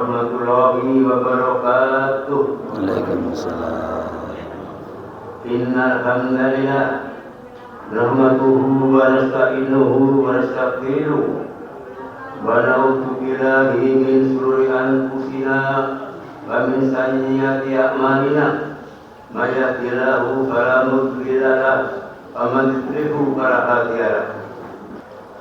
warahmatullahi wabarakatuh. Waalaikumsalam. Innal hamdalillah nahmaduhu wa nasta'inuhu wa nastaghfiruh wa na'udzu billahi min shururi anfusina wa min sayyiati a'malina. May yahdihillahu fala mudilla lahu wa man yudlilhu fala hadiya lahu.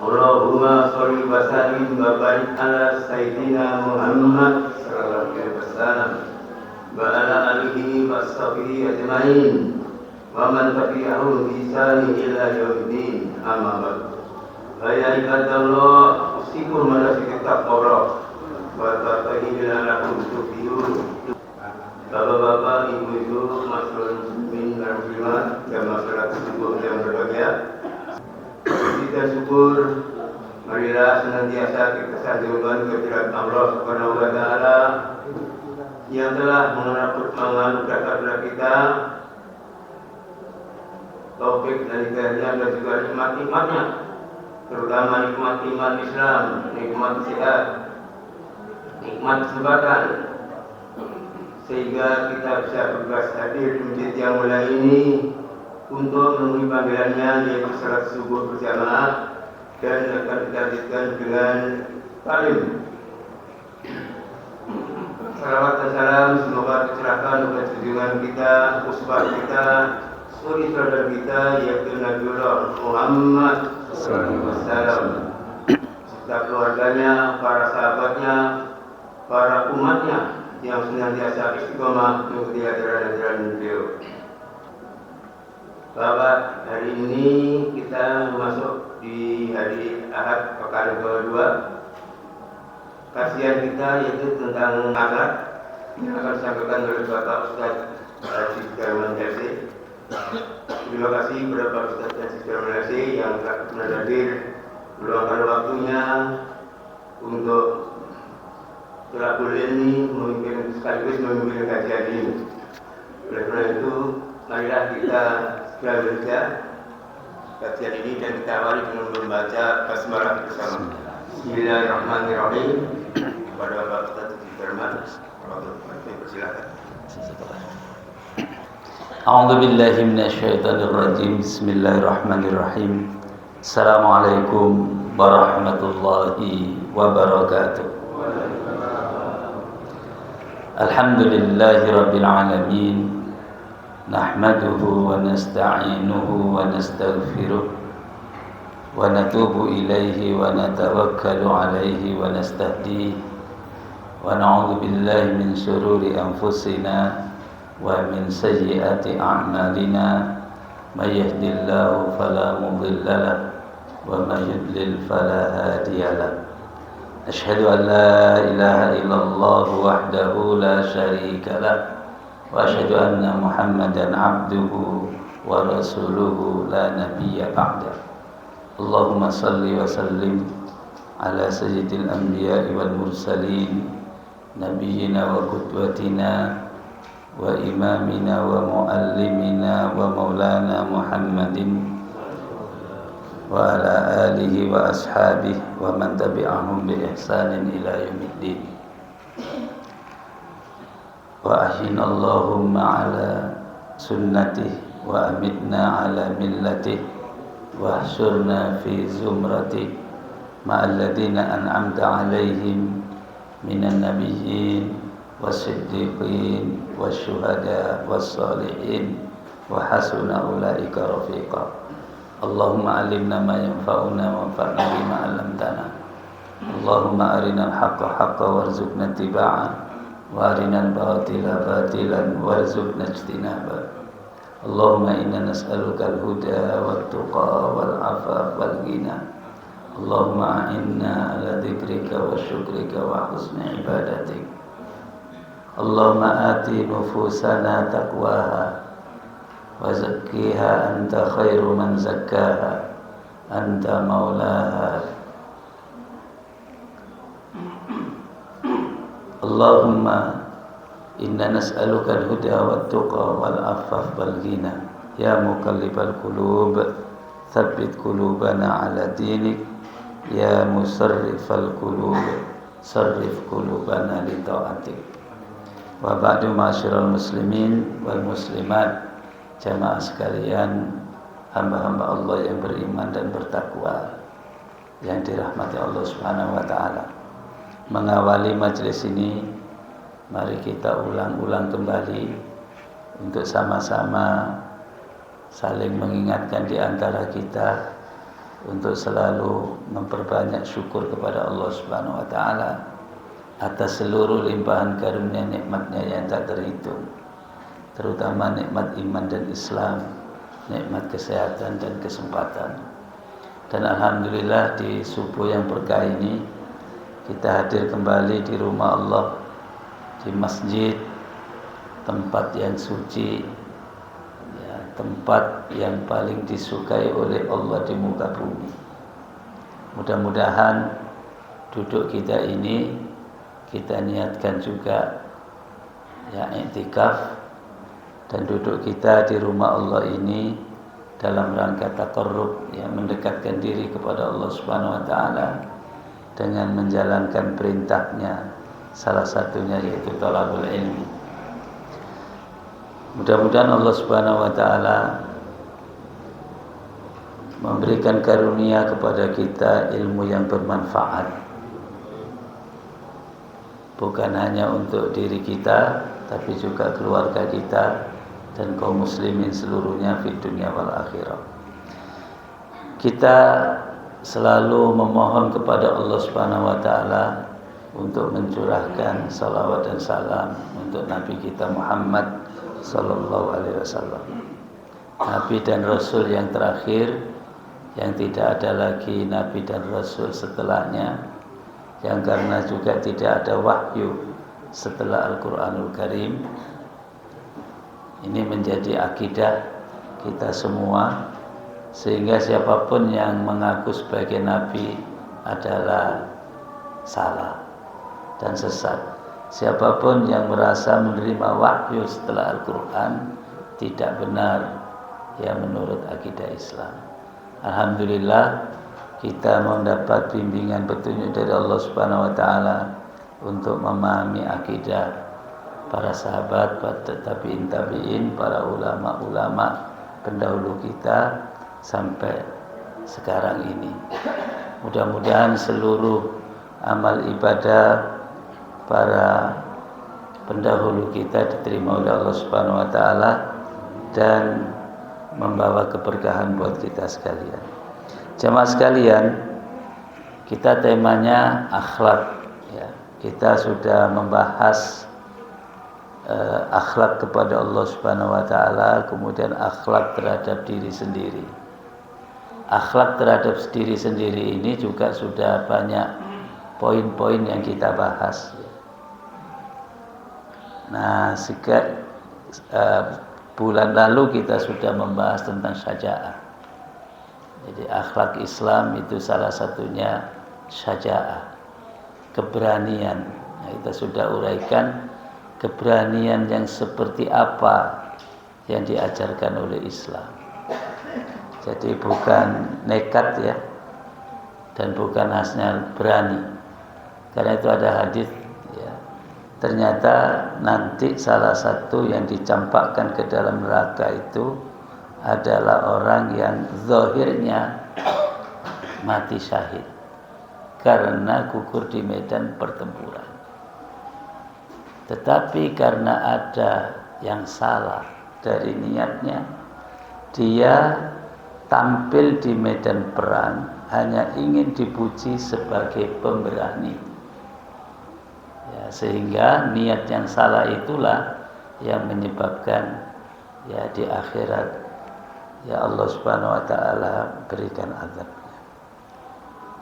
Allahumma sholli wa sallim wa barik ala sayyidina Muhammad sallallahu alaihi wasallam wa ala alihi wa sahbihi ajmain wa man tabi'ahum bi ihsan ila yaumiddin. Amma ba'd. Ya ibadallah, usikum ala taqwa wa taqina lakum tuflihun. Bapak-bapak, ibu-ibu, masyarakat muslimin dan muslimat dan masyarakat subuh yang berbahagia, kita syukur, marilah senantiasa kita sanjungkan kehadirat Allah Subhanahu wa taala yang telah menganugerahkan kepada kita taufik dan hidayahnya dan juga nikmat-nikmatnya, terutama nikmat iman Islam, nikmat sehat, nikmat kesempatan, sehingga kita bisa bertugas hadir di masjid yang mulia ini untuk memenuhi panggilannya, yaitu salat subuh berjamaah, dan akan dilanjutkan dengan taklim. Salawat dan salam semoga tercurahkan kepada junjungan kita, uswah kita, suri saudara kita, yaitu Nabiullah Muhammad SAW, serta keluarganya, para sahabatnya, para umatnya yang senantiasa istiqomah mengikuti ajaran-ajaran beliau. Bapak, hari ini kita masuk di hari Ahad pekan kedua. Kajian kita yaitu tentang akhlak yang akan disampaikan oleh Bapak Ustaz Haji Darman Yarsi. Terima kasih kepada Bapak Ustaz Haji Darman Yarsi yang telah hadir meluangkan waktunya untuk Tolabul Ilmi memimpin sekaligus memimpin kajian ini. Oleh karena itu, marilah kita segera bekerja kajian ini dan kita awali dengan membaca basmalah bersama. Bismillahirrahmanirrahim. Kepada Bapak Ustaz Darman, persilakan. A'udzu billahi minasyaitonir rajim. Bismillahirrahmanirrahim. Assalamualaikum warahmatullahi wabarakatuh. Alhamdulillahi rabbil alamin. Nahmaduhu wa nasta'inuhu wa nastaghfiruh wa natubu ilaihi wa natawakkalu alaihi wa nastahdihi wa na'udzu billahi min syururi anfusina wa min sayyiati a'malina. May yahdihillahu fala mudilla lahu wa may yudlil fala hadiya lahu. Asyhadu an la ilaha illallah wahdahu la syarika lah wa asyhadu anna Muhammadan abduhu wa rasuluhu la nabiyya ba'da. Allahumma salli wa sallim ala sayyidil anbiya'i wal mursalin nabiyyina wa qudwatina wa imamina wa muallimina wa maulana Muhammadin wa ala alihi wa ashabihi wa man tabi'ahum bi ihsanin ila yaumiddin. Wa ahyina Allahumma ala sunnatihi wa amitna ala millatihi wa ahsyurna fi zumratihi ma'al ladina an'amta alaihim minan nabiyyin was-siddiqin wasyuhada was-salihin wa hasuna ulaika rafiqa. Allahumma alimna ma yanfa'una wa anfa'na bima 'allamtana. Allahumma arinal haqqa haqqan warzuqna ittiba'ah wa arinal batila batilan warzuqna ijtinabah. Allahumma inna nas'aluka al-huda wat-tuqa wal-'afaf wal-ghina. Allahumma a'inna ala dzikrika wa syukrika wa husni ibadatik. Allahumma ati nufusana taqwaha wa zakkiha anta khairu man zakkaha anta maulaha. Allahumma inna nas'aluka al-huda wat-tuqa wal-'afaf wal-ghina. Ya muqallibal qulub tsabbit qulubana ala dinik. Ya musarrifal qulub sarrif qulubana li ta'atik. Wa ba'du ma'asyiral muslimin wal muslimat, jamaah sekalian, hamba-hamba Allah yang beriman dan bertakwa yang dirahmati Allah Subhanahu wa taala. Mengawali majelis ini, mari kita ulang-ulang kembali untuk sama-sama saling mengingatkan di antara kita untuk selalu memperbanyak syukur kepada Allah Subhanahu wa taala atas seluruh limpahan karunia nikmatnya yang tak terhitung, terutama nikmat iman dan Islam, nikmat kesehatan dan kesempatan. Dan alhamdulillah di subuh yang berkah ini kita hadir kembali di rumah Allah, di masjid, tempat yang suci, ya, tempat yang paling disukai oleh Allah di muka bumi. Mudah-mudahan duduk kita ini kita niatkan juga ya i'tikaf, dan duduk kita di rumah Allah ini dalam rangka taqarrub, ya, mendekatkan diri kepada Allah Subhanahu wa taala dengan menjalankan perintahnya, salah satunya yaitu thalabul ilmi. Mudah-mudahan Allah Subhanahu wa taala memberikan karunia kepada kita ilmu yang bermanfaat, bukan hanya untuk diri kita, tapi juga keluarga kita dan kaum muslimin seluruhnya di dunia wal akhirah. Kita selalu memohon kepada Allah Subhanahu wa taala untuk mencurahkan salawat dan salam untuk Nabi kita Muhammad sallallahu alaihi wasallam, Nabi dan Rasul yang terakhir, yang tidak ada lagi Nabi dan Rasul setelahnya, yang karena juga tidak ada wahyu setelah Al-Quranul Karim. Ini menjadi akidah kita semua, sehingga siapapun yang mengaku sebagai Nabi adalah salah dan sesat. Siapapun yang merasa menerima wahyu setelah Al-Quran tidak benar, ya, menurut akidah Islam. Alhamdulillah kita mendapat bimbingan petunjuk dari Allah Subhanahu wa taala untuk memahami akidah para sahabat, para tabi'in, para ulama-ulama pendahulu kita sampai sekarang ini. Mudah-mudahan seluruh amal ibadah para pendahulu kita diterima oleh Allah Subhanahu wa taala dan membawa keberkahan buat kita sekalian. Jemaah sekalian, kita temanya akhlak, ya. Kita sudah membahas akhlak kepada Allah Subhanahu wa taala, kemudian akhlak terhadap diri sendiri. Akhlak terhadap diri sendiri ini juga sudah banyak poin-poin yang kita bahas. Nah, sejak bulan lalu kita sudah membahas tentang syaja'ah. Jadi akhlak Islam itu salah satunya syaja'ah, keberanian. Nah, kita sudah uraikan keberanian yang seperti apa yang diajarkan oleh Islam. Jadi bukan nekat, ya, dan bukan hanya berani. Karena itu ada hadis, ya, ternyata nanti salah satu yang dicampakkan ke dalam neraka itu adalah orang yang zahirnya mati syahid karena gugur di medan pertempuran, tetapi karena ada yang salah dari niatnya, dia tampil di medan perang hanya ingin dipuji sebagai pemberani, ya, sehingga niat yang salah itulah yang menyebabkan, ya, di akhirat, ya, Allah Subhanahu wa taala berikan azabnya.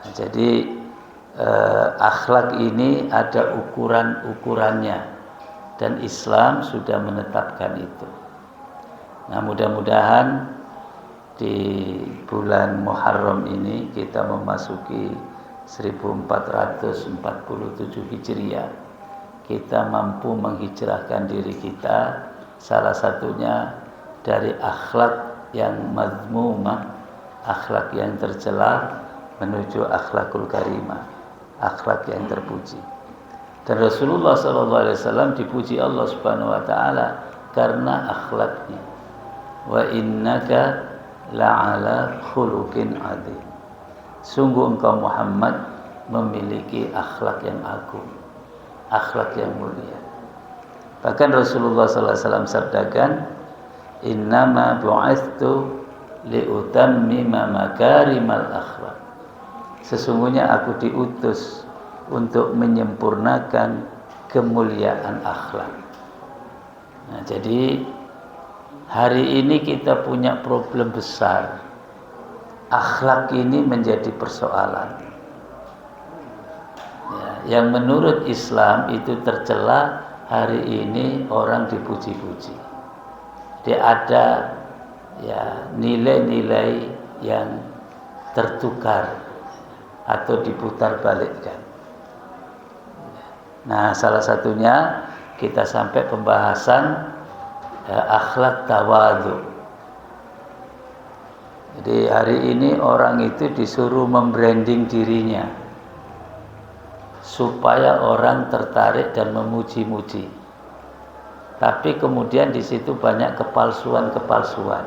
Nah, jadi akhlak ini ada ukuran-ukurannya dan Islam sudah menetapkan itu. Nah, mudah-mudahan di bulan Muharram ini kita memasuki 1447 Hijriah, kita mampu menghijrahkan diri kita, salah satunya dari akhlak yang mazmumah, akhlak yang tercela, menuju akhlakul karimah, akhlak yang terpuji. Dan Rasulullah SAW dipuji Allah Subhanahu wa taala karena akhlaknya. Wa innaka la'ala khuluqin adzim. Sungguh engkau Muhammad memiliki akhlak yang agung, akhlak yang mulia. Bahkan Rasulullah SAW sabdakan, innama bu'ithtu liutammima makarimal akhlak. Sesungguhnya aku diutus untuk menyempurnakan kemuliaan akhlak. Nah, jadi hari ini kita punya problem besar. Akhlak ini menjadi persoalan. Ya, yang menurut Islam itu tercela hari ini orang dipuji-puji. Dia ada ya nilai-nilai yang tertukar atau diputar balikkan. Nah, salah satunya kita sampai pembahasan akhlak tawadhu. Jadi hari ini orang itu disuruh membranding dirinya supaya orang tertarik dan memuji-muji. Tapi kemudian di situ banyak kepalsuan-kepalsuan.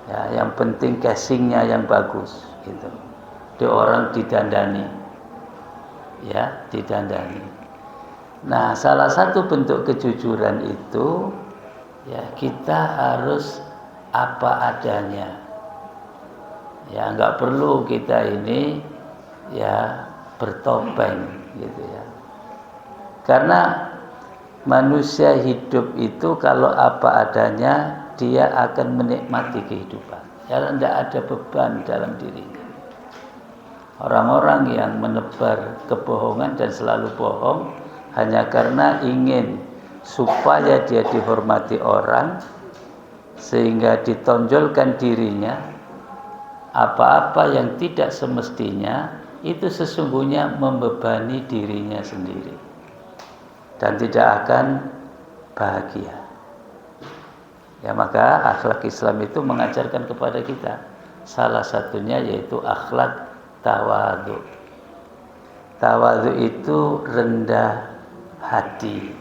Ya, yang penting casingnya yang bagus, gitu. Di orang didandani. Ya, didandani. Nah, salah satu bentuk kejujuran itu ya kita harus apa adanya. Ya, enggak perlu kita ini ya bertopeng gitu ya. Karena manusia hidup itu kalau apa adanya dia akan menikmati kehidupan. Ya, enggak ada beban dalam dirinya. Orang-orang yang menebar kebohongan dan selalu bohong hanya karena ingin supaya dia dihormati orang, sehingga ditonjolkan dirinya, apa-apa yang tidak semestinya itu sesungguhnya membebani dirinya sendiri dan tidak akan bahagia. Ya, maka akhlak Islam itu mengajarkan kepada kita salah satunya yaitu akhlak tawadhu. Tawadhu itu rendah hati,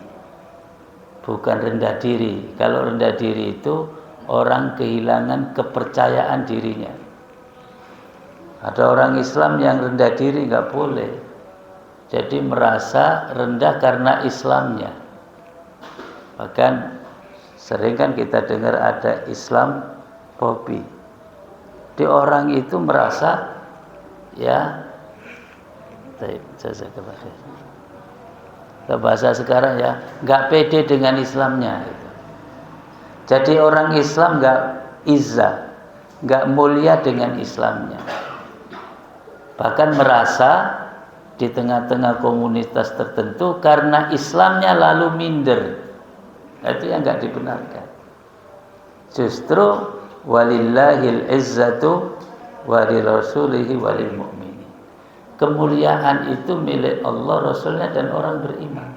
bukan rendah diri. Kalau rendah diri itu orang kehilangan kepercayaan dirinya. Ada orang Islam yang rendah diri, nggak boleh. Jadi merasa rendah karena Islamnya. Bahkan sering kan kita dengar ada Islam Bobby. Di orang itu merasa ya, bahasa sekarang ya, nggak pede dengan Islamnya. Jadi orang Islam nggak izzah, nggak mulia dengan Islamnya. Bahkan merasa di tengah-tengah komunitas tertentu karena Islamnya lalu minder. Itu yang nggak dibenarkan. Justru walillahil izzatu walirasulihi walil mu'minin. Kemuliaan itu milik Allah, Rasulnya dan orang beriman.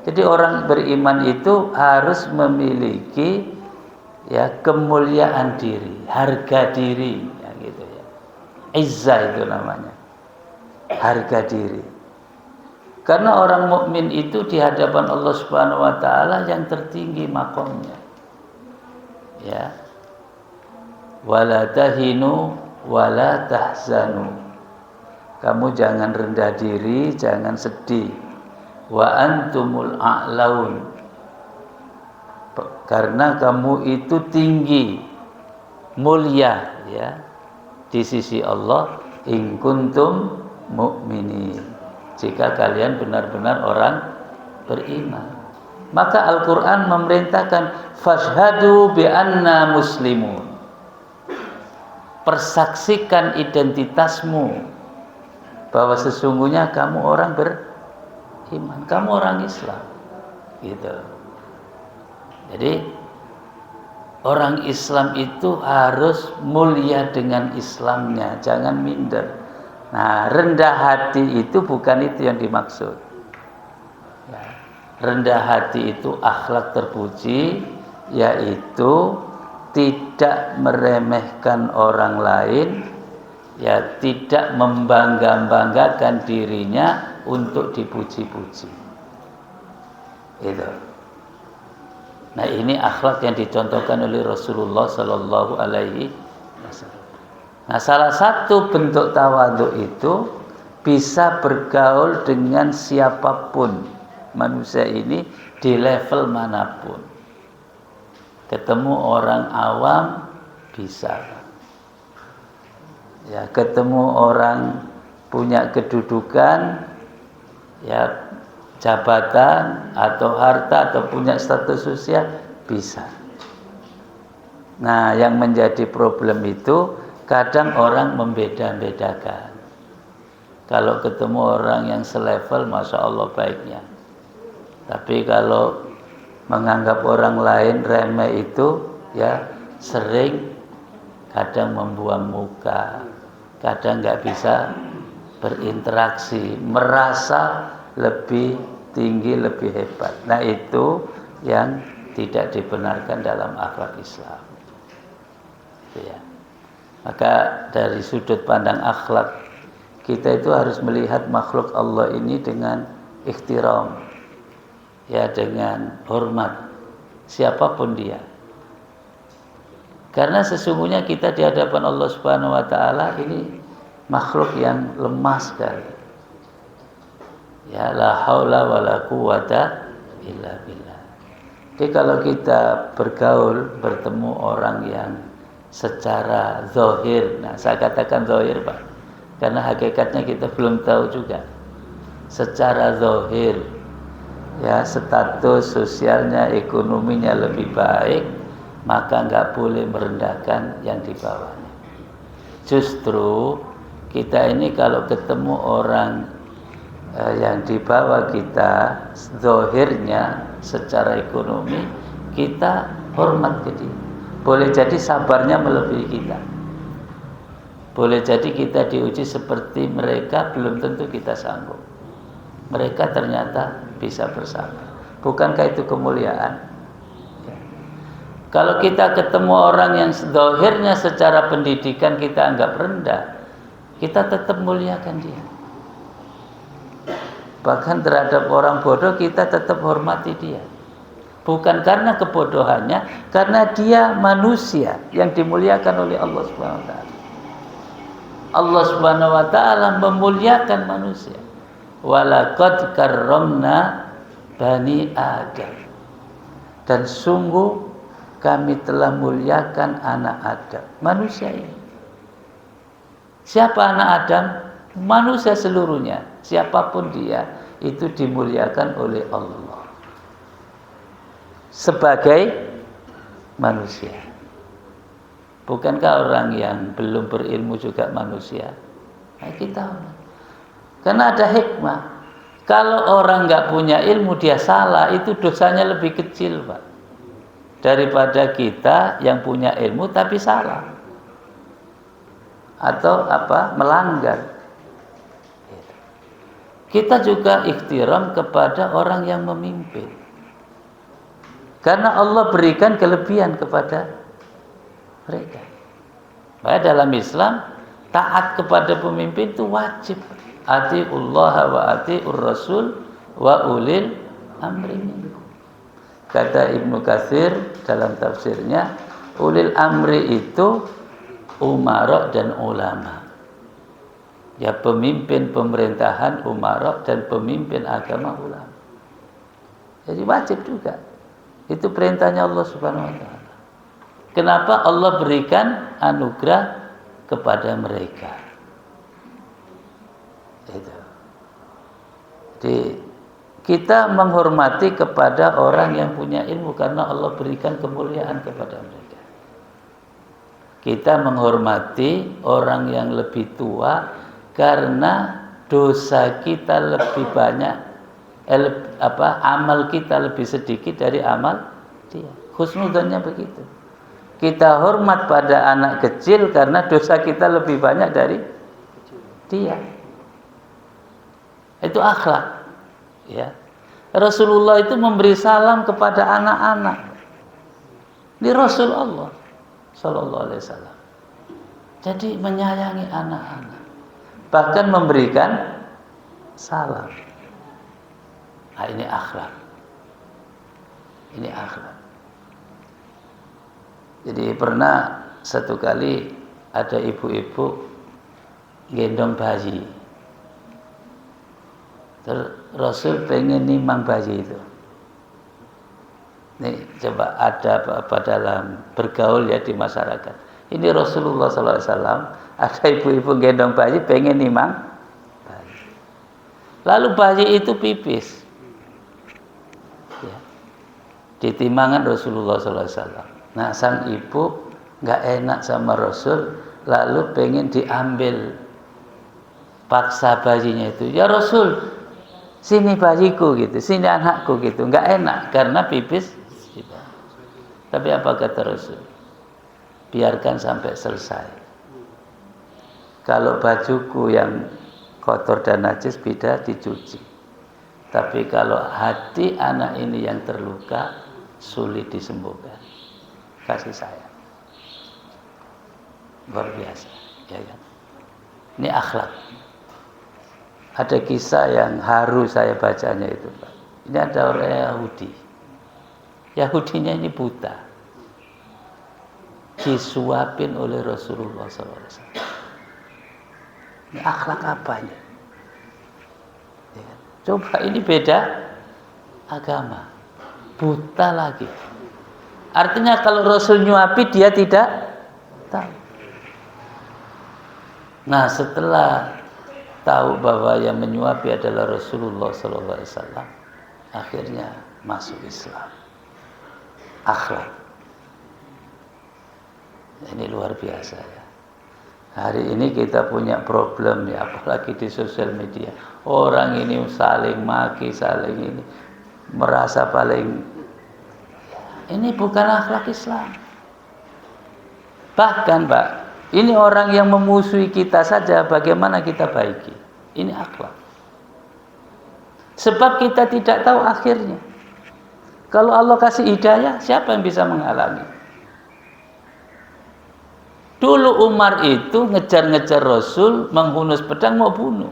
Jadi orang beriman itu harus memiliki ya kemuliaan diri, harga diri, ya gitu ya. Izzah itu namanya, harga diri. Karena orang mukmin itu di hadapan Allah Subhanahu wa taala yang tertinggi makomnya. Ya. Wala tahinu wala tahzanu. Kamu jangan rendah diri, jangan sedih. Wa antumul a'laun. Karena kamu itu tinggi, mulia ya di sisi Allah, in kuntum mu'minin. Jika kalian benar-benar orang beriman. Maka Al-Qur'an memerintahkan fashhadu bi anna muslimun. Persaksikan identitasmu bahwa sesungguhnya kamu orang beriman, kamu orang Islam, gitu. Jadi orang Islam itu harus mulia dengan Islamnya, jangan minder. Nah, rendah hati itu bukan itu yang dimaksud. Ya. Rendah hati itu akhlak terpuji, yaitu tidak meremehkan orang lain, ya tidak membangga-banggakan dirinya untuk dipuji-puji. Itu. Nah, ini akhlak yang dicontohkan oleh Rasulullah Sallallahu Alaihi Wasallam. Nah, salah satu bentuk tawadhu itu bisa bergaul dengan siapapun manusia ini di level manapun. Ketemu orang awam bisa, ya ketemu orang punya kedudukan, ya jabatan atau harta atau punya status sosial bisa. Nah, yang menjadi problem itu kadang orang membeda-bedakan. Kalau ketemu orang yang selevel, masya Allah baiknya. Tapi kalau menganggap orang lain remeh itu, ya sering kadang membuang muka, kadang nggak bisa berinteraksi, merasa lebih tinggi, lebih hebat. Nah, itu yang tidak dibenarkan dalam akhlak Islam. Ya. Maka dari sudut pandang akhlak, kita itu harus melihat makhluk Allah ini dengan ihtiram, ya dengan hormat, siapapun dia. Karena sesungguhnya kita di hadapan Allah Subhanahu wa taala ini makhluk yang lemah sekali. Ya la haula wala quwata illa billah. Jadi kalau kita bergaul, bertemu orang yang secara zahir, nah saya katakan zahir Pak, karena hakikatnya kita belum tahu juga. Secara zahir, ya status sosialnya, ekonominya lebih baik, maka nggak boleh merendahkan yang di bawahnya. Justru kita ini kalau ketemu orang yang di bawah kita, zahirnya secara ekonomi, kita hormat ke dia. Boleh jadi sabarnya melebihi kita. Boleh jadi kita diuji seperti mereka, belum tentu kita sanggup. Mereka ternyata bisa bersabar. Bukankah itu kemuliaan? Ya. Kalau kita ketemu orang yang zahirnya secara pendidikan kita anggap rendah, kita tetap muliakan dia. Bahkan terhadap orang bodoh kita tetap hormati dia. Bukan karena kebodohannya, karena dia manusia yang dimuliakan oleh Allah Subhanahu wa taala. Allah Subhanahu wa taala memuliakan manusia. Walaqad karramna bani Adam. Dan sungguh kami telah muliakan anak Adam, manusia ini. Siapa anak Adam? Manusia seluruhnya, siapapun dia, itu dimuliakan oleh Allah sebagai manusia. Bukankah orang yang belum berilmu juga manusia? Nah, kita karena ada hikmah. Kalau orang nggak punya ilmu dia salah, itu dosanya lebih kecil Pak, daripada kita yang punya ilmu tapi salah atau melanggar. Kita juga ikhtiram kepada orang yang memimpin. Karena Allah berikan kelebihan kepada mereka. Baik dalam Islam, taat kepada pemimpin itu wajib. Atiullah wa atiur rasul wa ulil amri minkum. Kata Ibnu Katsir dalam tafsirnya, ulil amri itu umara dan ulama. Ya pemimpin pemerintahan umara dan pemimpin agama ulama. Jadi wajib juga. Itu perintahnya Allah Subhanahu wa taala. Kenapa Allah berikan anugerah kepada mereka? Itu. Jadi kita menghormati kepada orang yang punya ilmu karena Allah berikan kemuliaan kepada mereka. Kita menghormati orang yang lebih tua karena dosa kita lebih banyak, amal kita lebih sedikit dari amal dia. Husnudzannya begitu. Kita hormat pada anak kecil karena dosa kita lebih banyak dari dia. Itu akhlak. Ya. Rasulullah itu memberi salam kepada anak-anak. Ini Rasul Allah Sallallahu Alaihi Wasallam. Jadi menyayangi anak-anak, bahkan memberikan salam. Nah, ini akhlak. Ini akhlak. Jadi pernah satu kali ada ibu-ibu gendong bayi. Terus Rasul pengen nimang bayi itu. Nih coba ada apa dalam bergaul ya di masyarakat. Ini Rasulullah SAW, ada ibu-ibu gendong bayi pengen nimang bayi. Lalu bayi itu pipis. Ya. Di timbangan Rasulullah SAW. Nah sang ibu nggak enak sama Rasul, lalu pengen diambil paksa bayinya itu. Ya Rasul, sini bayiku gitu, sini anakku gitu. Nggak enak karena pipis. Tapi apa kata Rasul? Biarkan sampai selesai. Kalau bajuku yang kotor dan najis tidak dicuci. Tapi kalau hati anak ini yang terluka sulit disembuhkan. Kasih sayang. Luar biasa, ya kan? Ini akhlak. Ada kisah yang haru saya bacanya itu, Pak. Ini ada orang Yahudi. Yahudinya ini buta. Disuapin oleh Rasulullah SAW. Ini akhlak apanya? Ya. Coba ini beda agama. Buta lagi. Artinya kalau Rasul nyuapi dia tidak tahu. Nah setelah tahu bahwa yang menyuapi adalah Rasulullah SAW, akhirnya masuk Islam. Akhlak. Ini luar biasa ya. Hari ini kita punya problem ya, apalagi di sosial media. Orang ini saling maki, saling ini merasa paling. Ini bukan akhlak Islam. Bahkan Pak, ini orang yang memusuhi kita saja bagaimana kita baiki. Ini akhlak. Sebab kita tidak tahu akhirnya. Kalau Allah kasih hidayah, siapa yang bisa menghalangi? Dulu Umar itu ngejar-ngejar Rasul, menghunus pedang mau bunuh.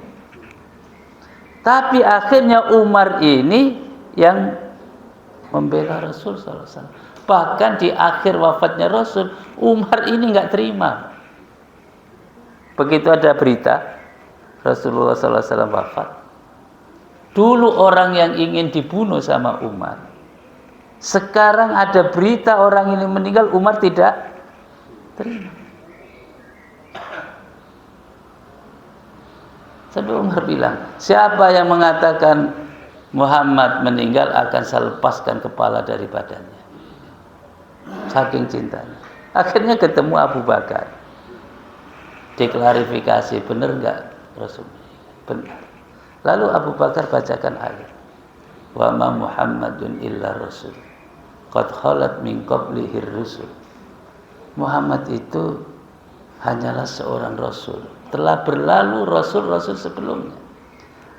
Tapi akhirnya Umar ini yang membela Rasul SAW. Bahkan di akhir wafatnya Rasul, Umar ini nggak terima. Begitu ada berita Rasulullah SAW wafat. Dulu orang yang ingin dibunuh sama Umar. Sekarang ada berita orang ini meninggal, Umar tidak terima. Sampai Umar bilang, siapa yang mengatakan Muhammad meninggal akan saya lepaskan kepala dari badannya. Saking cintanya. Akhirnya ketemu Abu Bakar. Diklarifikasi, benar enggak Rasul? Benar. Lalu Abu Bakar bacakan ayat. Wa ma Muhammadun illa rasul. Qad khalat min qablihi rusul. Muhammad itu hanyalah seorang rasul. Telah berlalu rasul-rasul sebelumnya.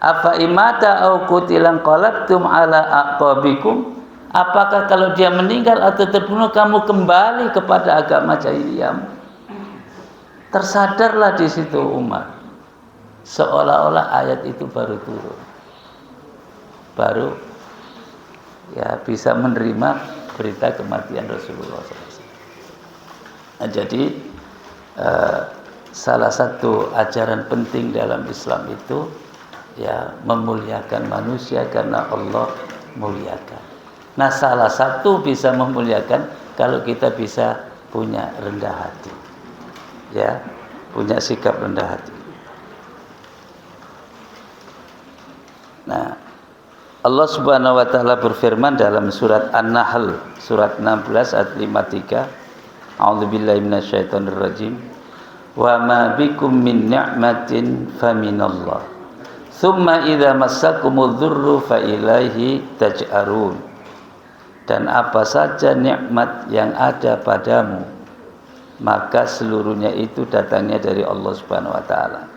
Afa imata au qutilan qalabtum ala aqabikum? Apakah kalau dia meninggal atau terbunuh kamu kembali kepada agama jahiliyah? Tersadarlah di situ Umar. Seolah-olah ayat itu baru turun. Baru ya bisa menerima berita kematian Rasulullah SAW. Nah, jadi salah satu ajaran penting dalam Islam itu ya memuliakan manusia karena Allah muliakan. Nah, salah satu bisa memuliakan kalau kita bisa punya rendah hati. Ya, punya sikap rendah hati. Nah, Allah Subhanahu wa taala berfirman dalam surat An-Nahl surat 16 ayat 53, A'udzubillahi minasyaitonir rajim. Wa ma bikum min ni'matin faminallah. Tsumma idza massakumudz dzurru fa ilaihi taj'arun. Dan apa saja nikmat yang ada padamu, maka seluruhnya itu datangnya dari Allah Subhanahu wa taala.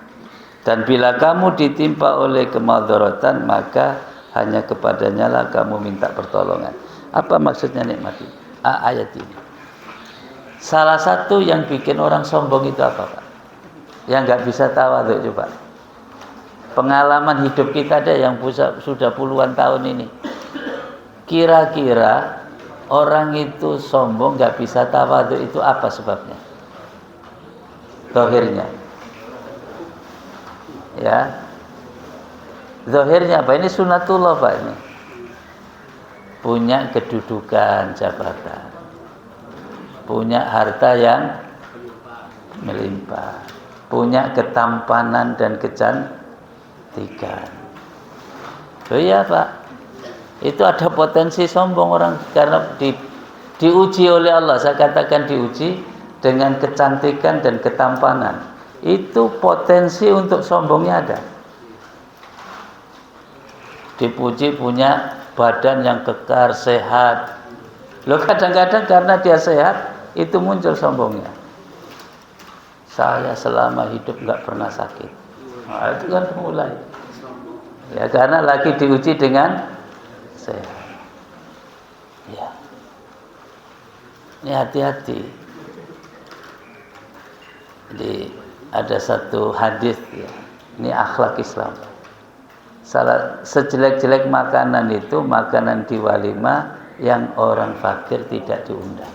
Dan bila kamu ditimpa oleh kemadharatan, maka hanya kepadanya lah kamu minta pertolongan. Apa maksudnya nikmat ini? Ayat ini. Salah satu yang bikin orang sombong itu apa, Pak? yang nggak bisa tawadhu coba. Pengalaman hidup kita ada yang sudah puluhan tahun ini. Kira-kira orang itu sombong nggak bisa tawadhu itu apa sebabnya? Zahirnya. Ya. Zahirnya apa? Ini sunatullah Pak ini. Punya kedudukan jabatan. Punya harta yang melimpah. Punya ketampanan dan kecantikan. Oh iya Pak, itu ada potensi sombong orang karena diuji oleh Allah. Saya katakan diuji dengan kecantikan dan ketampanan. Itu potensi untuk sombongnya ada. Dipuji punya badan yang kekar, sehat. Loh kadang-kadang karena dia sehat itu muncul sombongnya. Saya selama hidup nggak pernah sakit. Nah, itu kan mulai. Ya karena lagi diuji dengan sehat. Ya. Ini hati-hati. Jadi ada satu hadis ya. Ini akhlak Islam. Sejelek-jelek makanan itu makanan di walimah yang orang fakir tidak diundang.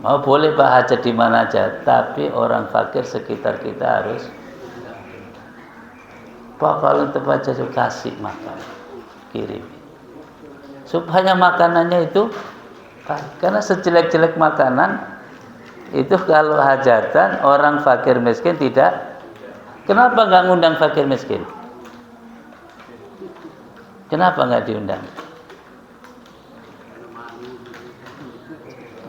Mau boleh Pak hajat di mana aja, tapi orang fakir sekitar kita harus Pak kalau tempat aja kasih makan, kirim. Supaya makanannya itu, karena sejelek-jelek makanan itu kalau hajatan orang fakir miskin tidak. Kenapa nggak ngundang fakir miskin? Kenapa nggak diundang?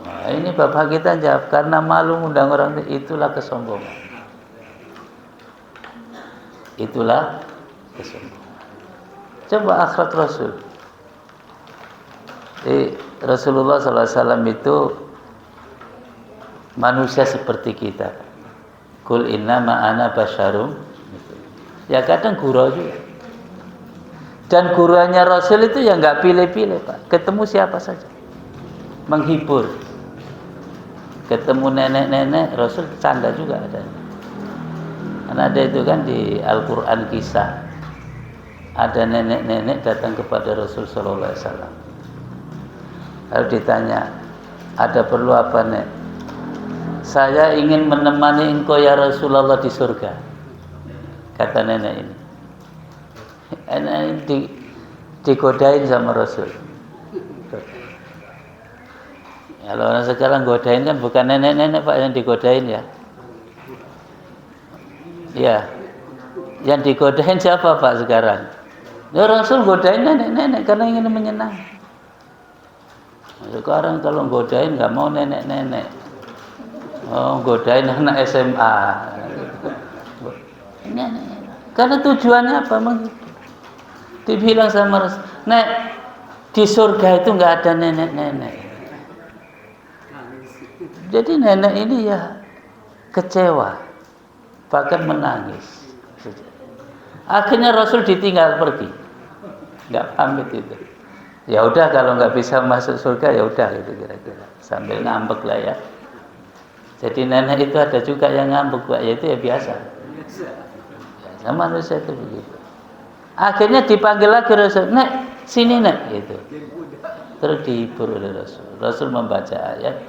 Nah, ini bapak kita jawab karena malu ngundang orang itulah kesombongan. Itulah kesombongan. Coba akhlak Rasul. Rasulullah SAW itu manusia seperti kita. Kul innama ana basyarum. Ya kadang gurau juga. Dan guruannya Rasul itu ya nggak pilih-pilih Pak. Ketemu siapa saja. Menghibur. Ketemu nenek-nenek Rasul canda juga ada. Karena ada itu kan di Al-Quran kisah. Ada nenek-nenek datang kepada Rasul Sallallahu Alaihi Wasallam. Lalu ditanya, ada perlu apa nek? Saya ingin menemani engkau ya Rasulullah di surga. Kata nenek ini. Nenek ini digodain sama Rasul. Kalau orang sekarang godain kan bukan nenek-nenek Pak yang digodain ya. Ya. Yang digodain siapa Pak sekarang? Ya Rasul godain nenek-nenek karena ingin menyenangkan. Sekarang kalau godain nggak mau nenek-nenek. Oh, godain anak SMA. Karena tujuannya apa? Dibilang sama Rasul, nek di surga itu nggak ada nenek-nenek. Jadi nenek ini ya kecewa, bahkan menangis. Akhirnya Rasul ditinggal pergi, nggak pamit itu. Ya udah kalau nggak bisa masuk surga ya udah gitu kira-kira. Sambil ngambek lah ya. Jadi nenek itu ada juga yang ngambek Pak, ya itu ya biasa. Ya, manusia itu begitu. Akhirnya dipanggil lagi Rasul, nek sini nek gitu. Terus dihibur oleh Rasul. Rasul membaca ayat,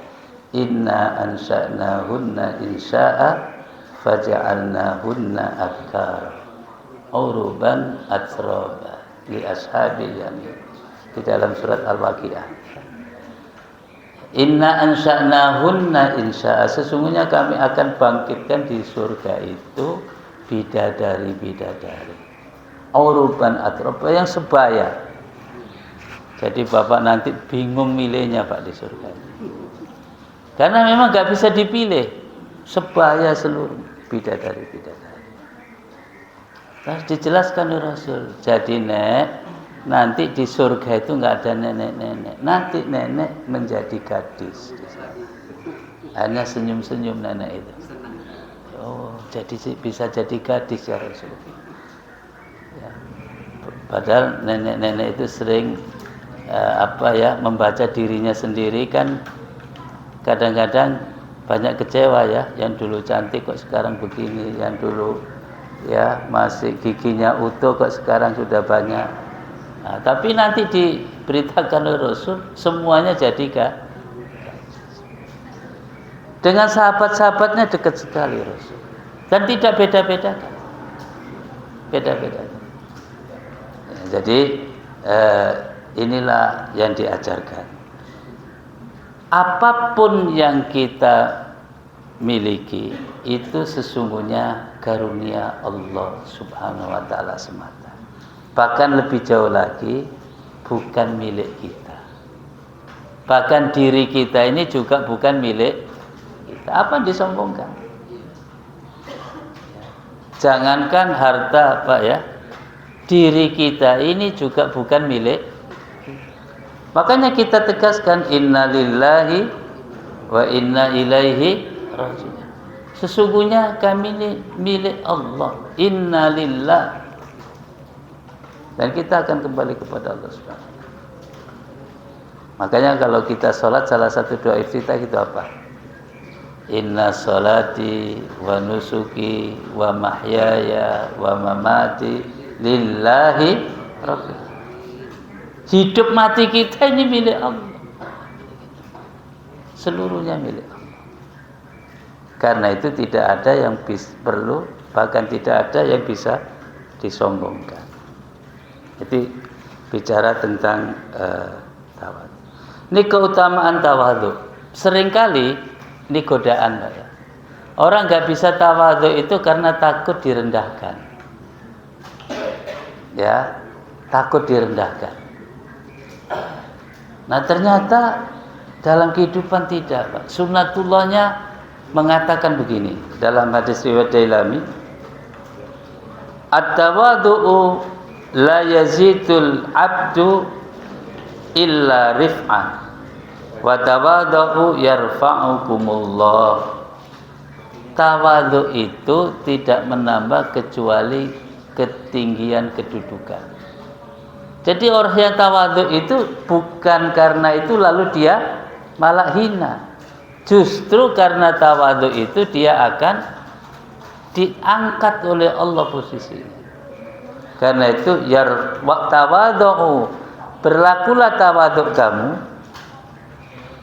Inna ansha'nahunna insya'a faja'alnahunna abkar uruban atroba li ashabil yamin. Di dalam surat Al-Waqiah. Inna ansha'nahunna insya'a, sesungguhnya kami akan bangkitkan di surga itu bidadari-bidadari. Uruban atroba yang sebaya. Jadi Bapak nanti bingung milihnya Pak di surga. Karena memang nggak bisa dipilih. Sebaya seluruh bidadari-bidadari. Terus dijelaskan oleh Rasul. Jadi nek nanti di surga itu nggak ada nenek-nenek. Nanti nenek menjadi gadis. Hanya senyum-senyum nenek itu. Oh, jadi bisa jadi gadis ya Rasul. Ya. Padahal nenek-nenek itu sering membaca dirinya sendiri kan. Kadang-kadang banyak kecewa ya, yang dulu cantik kok sekarang begini, yang dulu ya masih giginya utuh kok sekarang sudah banyak. Nah, tapi nanti diberitakan oleh Rasul semuanya jadikan. Dengan sahabat-sahabatnya dekat sekali Rasul. Dan tidak beda-bedakan. Beda-bedakan. Ya, jadi inilah yang diajarkan. Apapun yang kita miliki itu sesungguhnya karunia Allah Subhanahu wa taala semata. Bahkan lebih jauh lagi, bukan milik kita. Bahkan diri kita ini juga bukan milik kita. Apa yang disombongkan? Jangankan harta, Pak ya. Diri kita ini juga bukan milik. Makanya kita tegaskan innalillahi wa inna ilaihi raji'un. Sesungguhnya kami ini milik Allah. Innalillah. Dan kita akan kembali kepada Allah Subhanahu. Makanya kalau kita sholat, salah satu doa iftitah itu apa? Inna sholati wa nusuki wa mahyaya wa mamati lillahi rabbil. Hidup mati kita ini milik Allah. Seluruhnya milik Allah. Karena itu tidak ada yang perlu, bahkan tidak ada yang bisa disombongkan. Jadi bicara tentang tawadhu. Ini keutamaan tawadhu. Seringkali ini godaan, Pak ya. Orang nggak bisa tawadhu itu karena takut direndahkan. Ya, takut direndahkan. Nah, ternyata dalam kehidupan tidak, Pak. Sunnatullahnya mengatakan begini dalam hadis riwayat Dailami, at-tawadhu la yazidul abdu illa rif'an wa tawadhu yarfa'ukumullah. Tawadhu itu tidak menambah kecuali ketinggian kedudukan. Jadi orang yang tawadhu itu bukan karena itu lalu dia malah hina. Justru karena tawadhu itu dia akan diangkat oleh Allah posisinya. Karena itu tawadhu, berlakulah tawadhu kamu.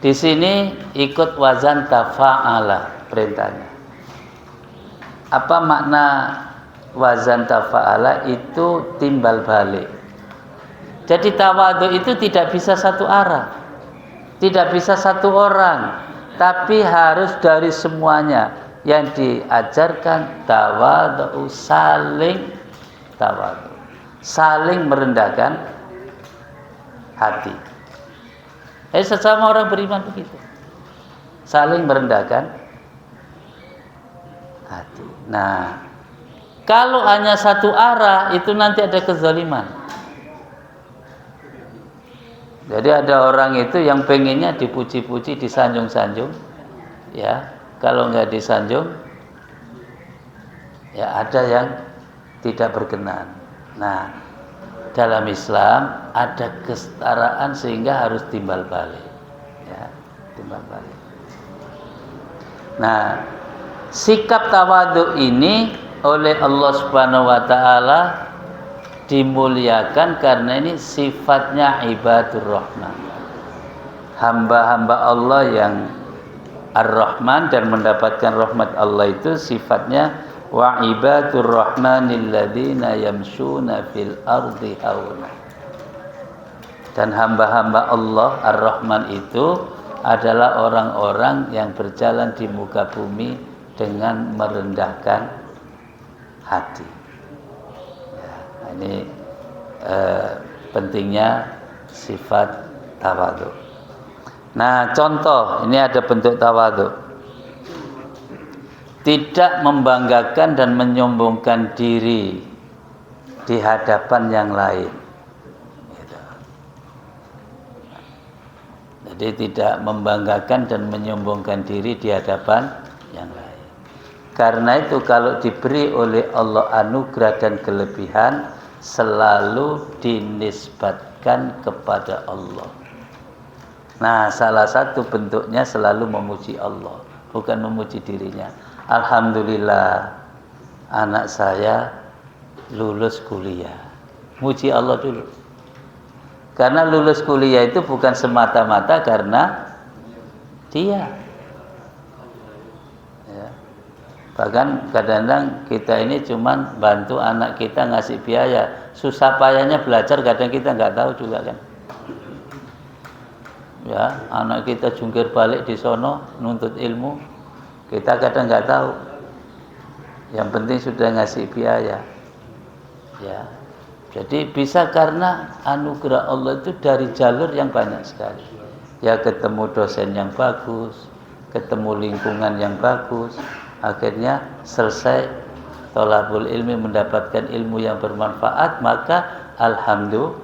Di sini ikut wazan tafa'ala perintahnya. Apa makna wazan tafa'ala? Itu timbal balik. Jadi tawadhu itu tidak bisa satu arah, tidak bisa satu orang, tapi harus dari semuanya. Yang diajarkan tawadhu, saling tawadhu, saling merendahkan hati. Sesama orang beriman begitu, saling merendahkan hati. Nah, kalau hanya satu arah itu nanti ada kezaliman. Jadi ada orang itu yang pengennya dipuji-puji, disanjung-sanjung, ya. Kalau nggak disanjung, ya ada yang tidak berkenan. Nah, dalam Islam ada kesetaraan sehingga harus timbal balik, ya, timbal balik. Nah, sikap tawadhu ini oleh Allah Subhanahu wa taala dimuliakan karena ini sifatnya ibadur rahman. Hamba-hamba Allah yang Ar-Rahman dan mendapatkan rahmat Allah itu sifatnya wa ibadur rahmanil ladzina yamshuna fil ardi hauna. Dan hamba-hamba Allah Ar-Rahman itu adalah orang-orang yang berjalan di muka bumi dengan merendahkan hati. Ya, ini pentingnya sifat tawadhu. Nah, contoh, ini ada bentuk tawadhu. Tidak membanggakan dan menyombongkan diri di hadapan yang lain. Gitu. Jadi tidak membanggakan dan menyombongkan diri di hadapan yang lain. Karena itu kalau diberi oleh Allah anugerah dan kelebihan selalu dinisbatkan kepada Allah. Nah, salah satu bentuknya selalu memuji Allah. bukan memuji dirinya. Alhamdulillah anak saya lulus kuliah. Muji Allah dulu. Karena lulus kuliah itu bukan semata-mata karena dia. Ya. Bahkan kadang-kadang kita ini cuman bantu anak kita ngasih biaya. Susah payahnya belajar kadang kita nggak tahu juga kan. Ya, anak kita jungkir balik di sono nuntut ilmu, kita kadang nggak tahu. Yang penting sudah ngasih biaya. Ya. Jadi bisa karena anugerah Allah itu dari jalur yang banyak sekali. Ya ketemu dosen yang bagus, ketemu lingkungan yang bagus, akhirnya selesai thalabul ilmi, mendapatkan ilmu yang bermanfaat, maka alhamdulillah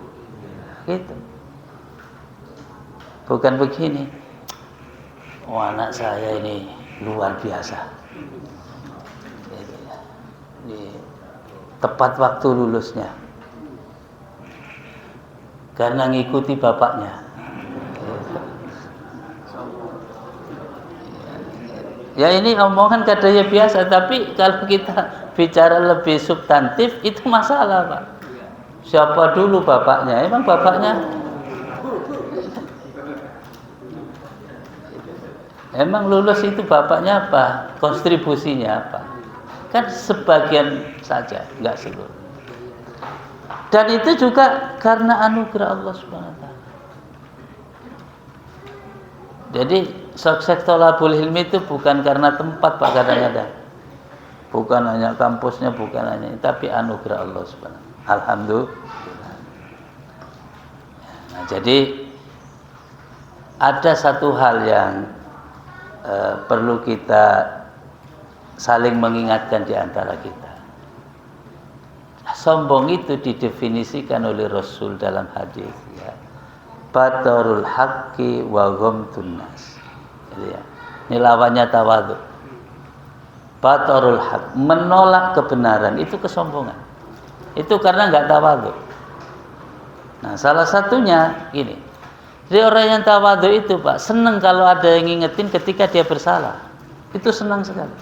gitu. Bukan begini, oh anak saya ini luar biasa, tepat waktu lulusnya karena ngikuti bapaknya. Ya ini omongan katanya biasa, tapi kalau kita bicara lebih substantif itu masalah, Pak. Siapa dulu bapaknya? Emang bapaknya? Emang lulus itu bapaknya apa? Kontribusinya apa? Kan sebagian saja, enggak seluruh. Dan itu juga karena anugerah Allah Subhanahu wa taala. Jadi sukses thalabul ilmi itu bukan karena tempat, Pak, kadang-kadang. Bukan hanya kampusnya, bukan hanya, tapi anugerah Allah Subhanahu wa taala. Alhamdulillah. Nah, jadi ada satu hal yang perlu kita saling mengingatkan di antara kita. Sombong itu didefinisikan oleh Rasul dalam hadis, ya. Batarul haqqi wa ghamtun nas. Ya. Ini lawannya tawadhu. Batarul haqq, menolak kebenaran, itu kesombongan. Itu karena enggak tawadhu. Nah, salah satunya gini. Jadi orang yang tawadhu itu, Pak, senang kalau ada yang ngingetin ketika dia bersalah. Itu senang sekali.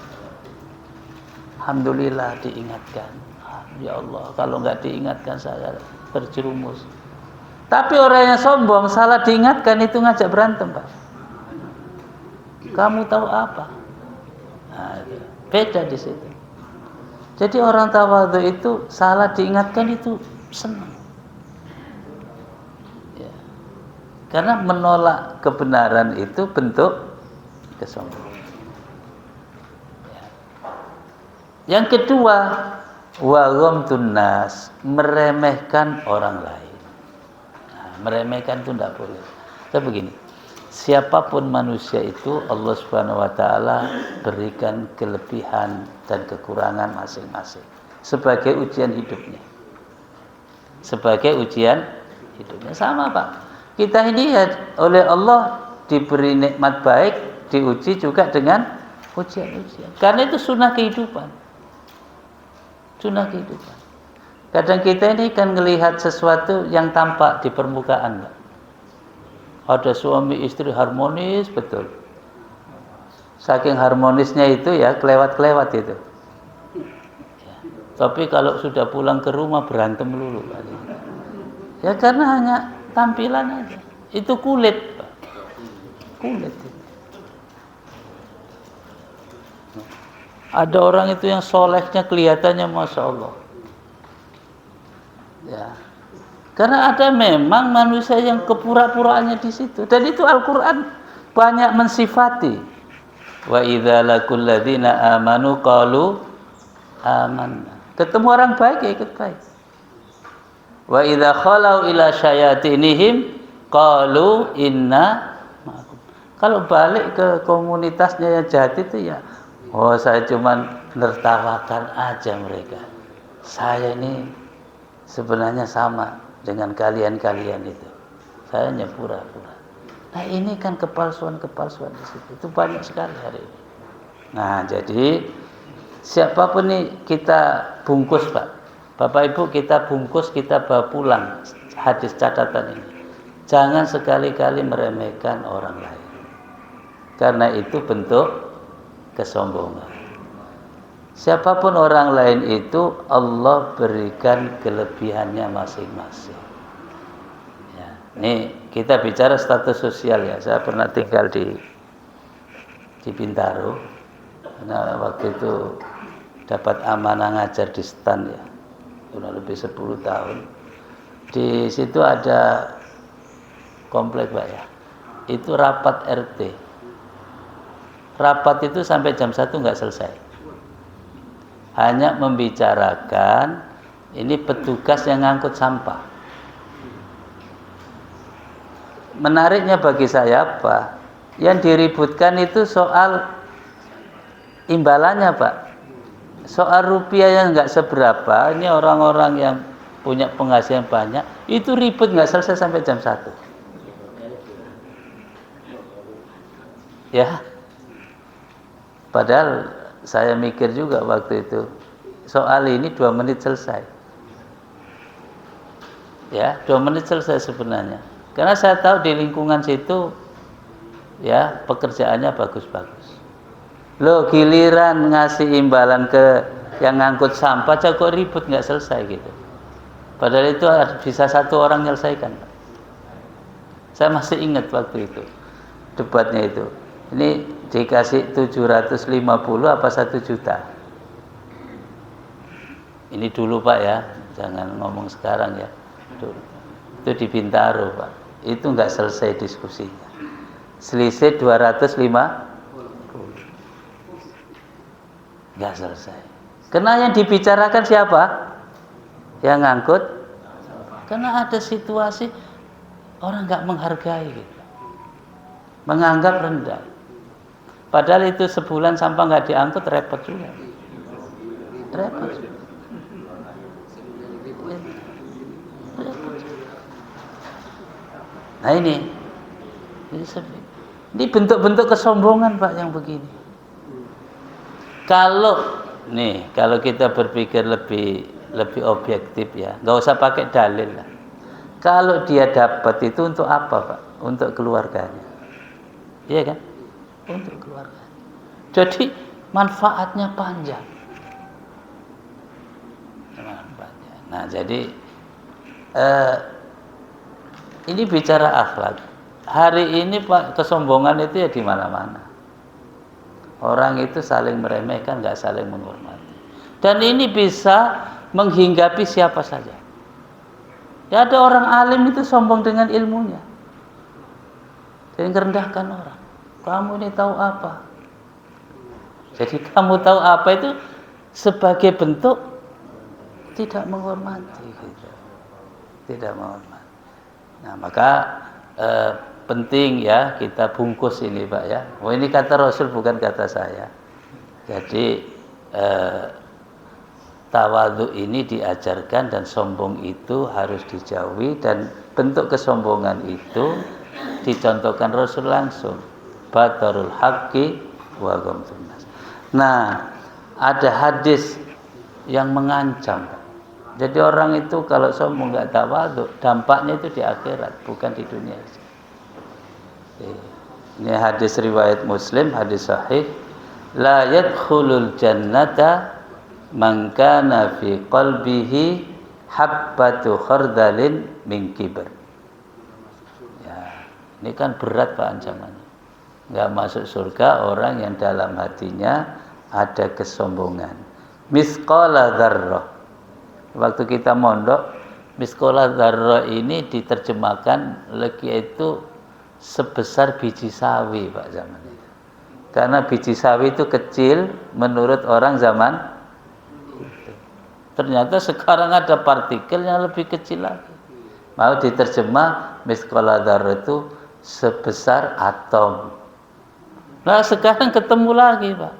Alhamdulillah diingatkan. Ya Allah, kalau enggak diingatkan saya terjerumus. Tapi orang yang sombong salah diingatkan itu ngajak berantem, Pak. Kamu tahu apa? Nah, beda di situ. Jadi orang tawadhu itu salah diingatkan itu senang. Karena menolak kebenaran itu bentuk kesombongan. Yang kedua, wa ghamtun nas, meremehkan orang lain. Nah, meremehkan itu tidak boleh. Tapi begini, siapapun manusia itu Allah Subhanahu wa taala berikan kelebihan dan kekurangan masing-masing sebagai ujian hidupnya. Sebagai ujian hidupnya sama, Pak. Kita ini ya oleh Allah diberi nikmat baik, diuji juga dengan ujian-ujian. Karena itu sunnah kehidupan. Sunnah kehidupan. Kadang kita ini kan melihat sesuatu yang tampak di permukaan, Pak. Ada suami istri harmonis betul. Saking harmonisnya itu ya kelewat-kelewat itu. Ya. Tapi kalau sudah pulang ke rumah berantem melulu, Pak. Ya karena hanya tampilan aja. Itu kulit, Pak. Kulit itu. Ada orang itu yang solehnya kelihatannya Masya Allah. Ya. Karena ada memang manusia yang kepura-puraannya di situ. Dan itu Al-Quran banyak mensifati. Wa idza laqul ladzina amanu qalu amanna. Ketemu orang baik ya ikut baik. Wa idza khalau ila syayatinihim qalu inna ma'akum. Kalau balik ke komunitasnya yang jahat itu ya, oh saya cuma nertawakan aja mereka. Saya ini sebenarnya sama dengan kalian-kalian itu. Saya hanya pura-pura. Nah, ini kan kepalsuan-kepalsuan di situ. Itu banyak sekali hari ini. Nah, jadi siapapun nih kita bungkus, Pak. Bapak Ibu kita bungkus, kita bawa pulang hadis catatan ini. Jangan sekali-kali meremehkan orang lain. Karena itu bentuk kesombongan. Siapapun orang lain itu Allah berikan kelebihannya masing-masing. Ya, ini kita bicara status sosial ya. Saya pernah tinggal di Bintaro. Nah, waktu itu dapat amanah ngajar di STAN ya. Sudah lebih 10 tahun. Di situ ada komplek Pak ya. Itu rapat RT. Rapat itu sampai jam 1 nggak selesai. Hanya membicarakan ini petugas yang ngangkut sampah. Menariknya bagi saya apa? Yang diributkan itu soal imbalannya Pak. Soal rupiah yang nggak seberapa. Ini orang-orang yang punya penghasilan banyak. Itu ribut nggak selesai sampai jam 1. Ya. Padahal saya mikir juga waktu itu soal ini 2 menit selesai. Ya, 2 menit selesai sebenarnya. Karena saya tahu di lingkungan situ ya pekerjaannya bagus-bagus. Loh giliran ngasih imbalan ke yang ngangkut sampah aja kok ribut nggak selesai gitu. Padahal itu bisa 1 orang menyelesaikan. Saya masih ingat waktu itu debatnya itu. Ini dikasih 750 apa 1 juta. Ini dulu Pak ya, jangan ngomong sekarang ya. Dulu. Itu di Bintaro Pak. Itu nggak selesai diskusinya. Selisih 250. Nggak selesai. Karena yang dibicarakan siapa? Yang ngangkut. Karena ada situasi orang nggak menghargai gitu. Menganggap rendah. Padahal itu sebulan sampah nggak diangkut repot juga. Repot. Nah ini bentuk-bentuk kesombongan Pak yang begini. Kalau kita berpikir lebih objektif ya, nggak usah pakai dalil lah. Kalau dia dapat itu untuk apa Pak? Untuk keluarganya, iya kan? Untuk keluarga. Jadi manfaatnya panjang. Nah jadi ini bicara akhlak. Hari ini Pak kesombongan itu ya di mana-mana. Orang itu saling meremehkan, nggak saling menghormati. Dan ini bisa menghinggapi siapa saja. Ya ada orang alim itu sombong dengan ilmunya, dan merendahkan orang. Kamu ini tahu apa? Jadi kamu tahu apa itu sebagai bentuk tidak menghormati gitu. Tidak menghormati. Nah, maka penting ya kita bungkus ini Pak ya. Oh ini kata Rasul bukan kata saya. Jadi tawadhu ini diajarkan dan sombong itu harus dijauhi, dan bentuk kesombongan itu dicontohkan Rasul langsung. Batarul haqqi wa ghamtun nas. Nah, ada hadis yang mengancam. Jadi orang itu kalau sombong enggak tawadhu, dampaknya itu di akhirat, bukan di dunia. Ini hadis riwayat Muslim, hadis sahih. La yadkhulul jannata man kana fi qalbihi habbatu khardalin min kibr. Ya, ini kan berat Pak ancamannya. Enggak masuk surga orang yang dalam hatinya ada kesombongan. Misqala dzarrah. Waktu kita mondok, misqala dzarrah ini diterjemahkan lagi itu sebesar biji sawi Pak zaman itu. Karena biji sawi itu kecil menurut orang zaman itu. Ternyata sekarang ada partikel yang lebih kecil lagi. Mau diterjemah misqala dzarrah itu sebesar atom. Nah sekarang ketemu lagi Pak,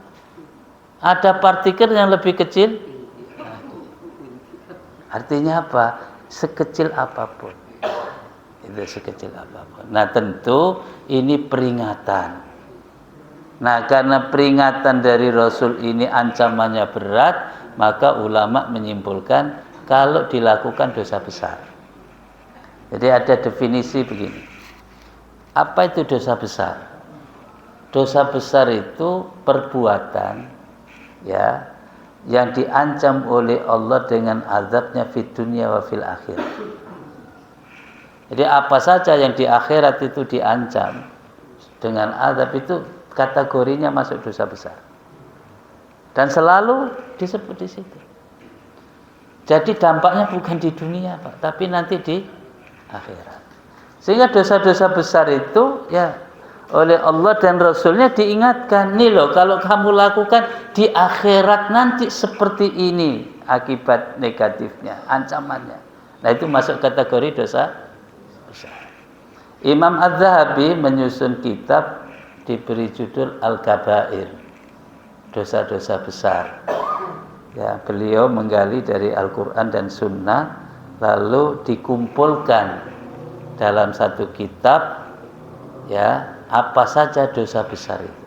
ada partikel yang lebih kecil. Artinya apa? Sekecil apapun. Itu sekecil apapun. Nah tentu ini peringatan. Nah karena peringatan dari Rasul ini ancamannya berat, maka ulama menyimpulkan kalau dilakukan dosa besar. Jadi ada definisi begini. Apa itu dosa besar? Dosa besar itu perbuatan ya yang diancam oleh Allah dengan azabnya fid dunya wa fil akhirat. Jadi apa saja yang di akhirat itu diancam dengan azab itu kategorinya masuk dosa besar. Dan selalu disebut di situ. Jadi dampaknya bukan di dunia, Pak, tapi nanti di akhirat. Sehingga dosa-dosa besar itu ya oleh Allah dan Rasulnya diingatkan, nih loh kalau kamu lakukan di akhirat nanti seperti ini akibat negatifnya, ancamannya. Nah itu masuk kategori dosa besar. Imam Az-Zahabi menyusun kitab diberi judul Al-Kabair, dosa-dosa besar. Ya, beliau menggali dari Al-Quran dan Sunnah lalu dikumpulkan dalam satu kitab ya apa saja dosa besar itu.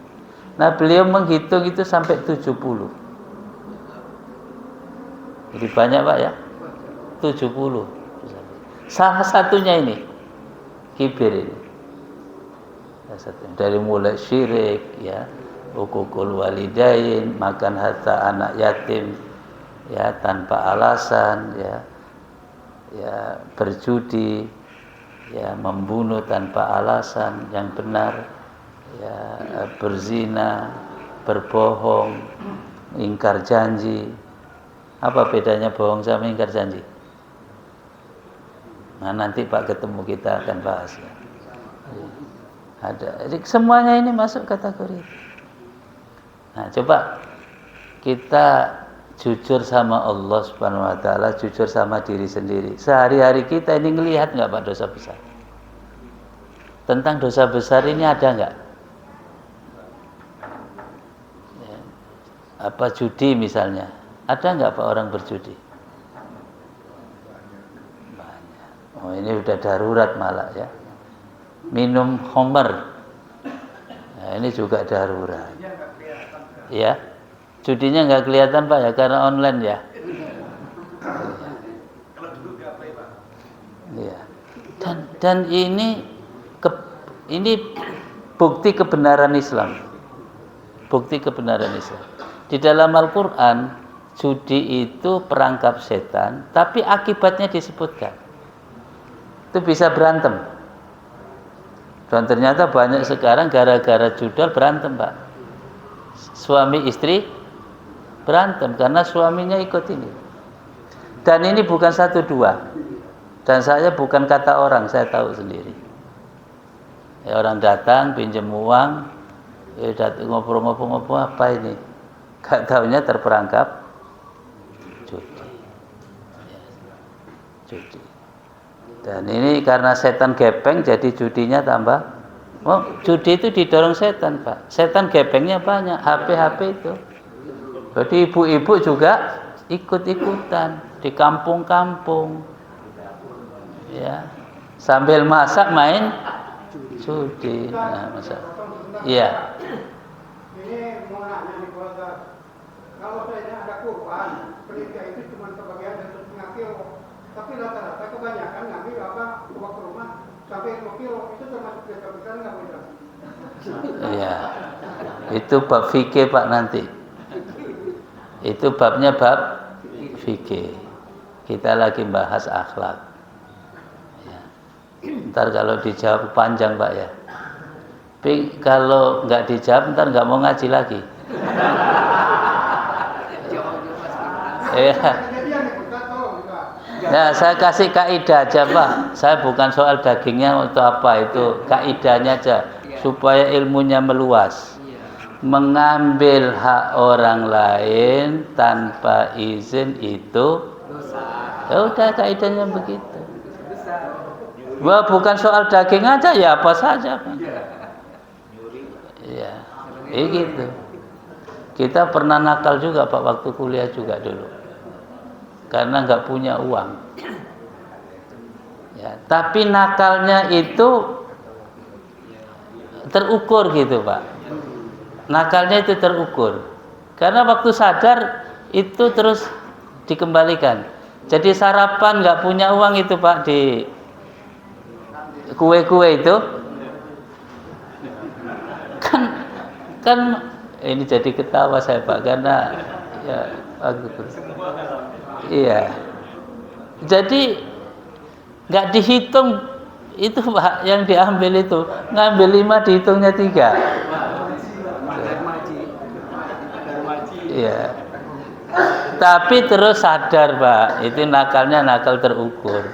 Nah beliau menghitung itu sampai 70. Jadi banyak Pak ya, 70. Salah satunya ini kibir ini. Dari mulai syirik ya, hukukul walidain, makan harta anak yatim ya tanpa alasan ya berjudi ya, membunuh tanpa alasan yang benar ya, berzina, berbohong, ingkar janji. Apa bedanya bohong sama ingkar janji? Nah nanti Pak ketemu kita akan bahas ya. Ada, jadi semuanya ini masuk kategori itu. Nah coba kita jujur sama Allah Subhanahu Wa Taala, jujur sama diri sendiri. Sehari-hari kita ini ngelihat nggak Pak dosa besar? Tentang dosa besar ini ada nggak? Ya. Apa judi misalnya? Ada nggak Pak orang berjudi? Banyak. Oh ini udah darurat malah ya. Minum khamr. Nah, ini juga darurat. Ya. Judinya nggak kelihatan Pak ya karena online ya. Kalau dulu gapai Pak. Iya. Dan ini bukti kebenaran Islam. Bukti kebenaran Islam. Di dalam Al-Qur'an judi itu perangkap setan, tapi akibatnya disebutkan. Itu bisa berantem. Dan ternyata banyak sekarang gara-gara judal berantem, Pak. Suami istri berantem karena suaminya ikut ini. Dan ini bukan 1 2. Dan saya bukan kata orang, saya tahu sendiri. Ya, orang datang pinjam uang, ya datang ngobrol-ngobrol apa ini? Gak taunya terperangkap judi. Ya, judi. Dan ini karena setan gepeng jadi judinya tambah. Oh, judi itu didorong setan, Pak. Setan gepengnya banyak, HP itu. Jadi ibu-ibu juga ikut-ikutan di kampung-kampung. Ya. Sambil masak main judi. Nah, masak. Iya. Ini mau nanya nih kalau saya ada kurban, penitia itu cuma sebagian dari 1,5 kilo. Tapi rata-rata kebanyakan ngambil bawa ke rumah sampai 5 kilo. Itu termasuk dosa besar nggak boleh? Iya. Itu bab fikih Pak nanti. Itu babnya bab fikih. Kita lagi bahas akhlak. Ya. Ntar kalau dijawab panjang Pak ya. Tapi kalau nggak dijawab ntar nggak mau ngaji lagi. Ya. Nah, saya kasih kaidah aja Pak. Saya bukan soal dagingnya untuk apa, itu kaidahnya aja supaya ilmunya meluas. Mengambil hak orang lain tanpa izin itu dosa. Ya udah kaidahnya begitu. Wah, bukan soal daging aja ya apa saja Pak. Ya, gitu. Kita pernah nakal juga Pak waktu kuliah juga dulu. Karena nggak punya uang. Ya, tapi nakalnya itu terukur gitu Pak. Nakalnya itu terukur. Karena waktu sadar itu terus dikembalikan. Jadi sarapan nggak punya uang itu Pak di kue-kue itu kan Kan ini jadi ketawa saya Pak karena ya iya. Jadi nggak dihitung itu Pak yang diambil itu, ngambil 5 dihitungnya 3. Iya. Tapi terus sadar Pak, itu nakalnya nakal terukur.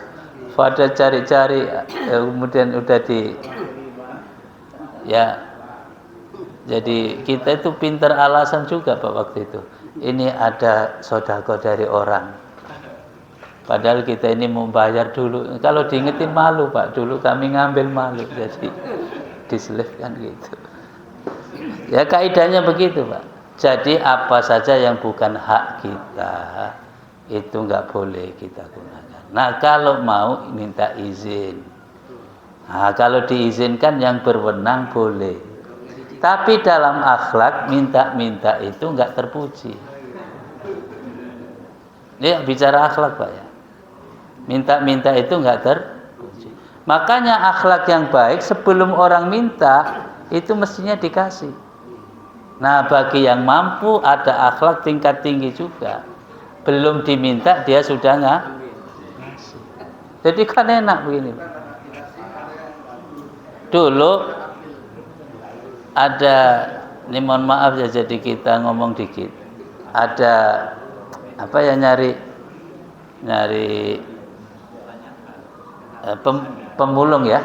Pada cari-cari kemudian udah ya. Jadi kita itu pintar alasan juga Pak waktu itu. Ini ada sodako dari orang. Padahal kita ini mau bayar dulu. Kalau diingetin malu Pak. Dulu kami ngambil malu. Jadi diselipkan gitu. Ya kaidahnya begitu Pak. Jadi apa saja yang bukan hak kita itu nggak boleh kita gunakan. Nah kalau mau minta izin. Nah kalau diizinkan yang berwenang boleh. Tapi dalam akhlak minta-minta itu enggak terpuji. Ini bicara akhlak Pak ya. Minta-minta itu enggak terpuji. Makanya akhlak yang baik sebelum orang minta itu mestinya dikasih. Nah bagi yang mampu ada akhlak tingkat tinggi juga. Belum diminta dia sudah ngasih. Jadi kan enak begini Pak. Dulu ada, ini mohon maaf ya jadi kita ngomong dikit. Ada apa ya nyari pemulung ya.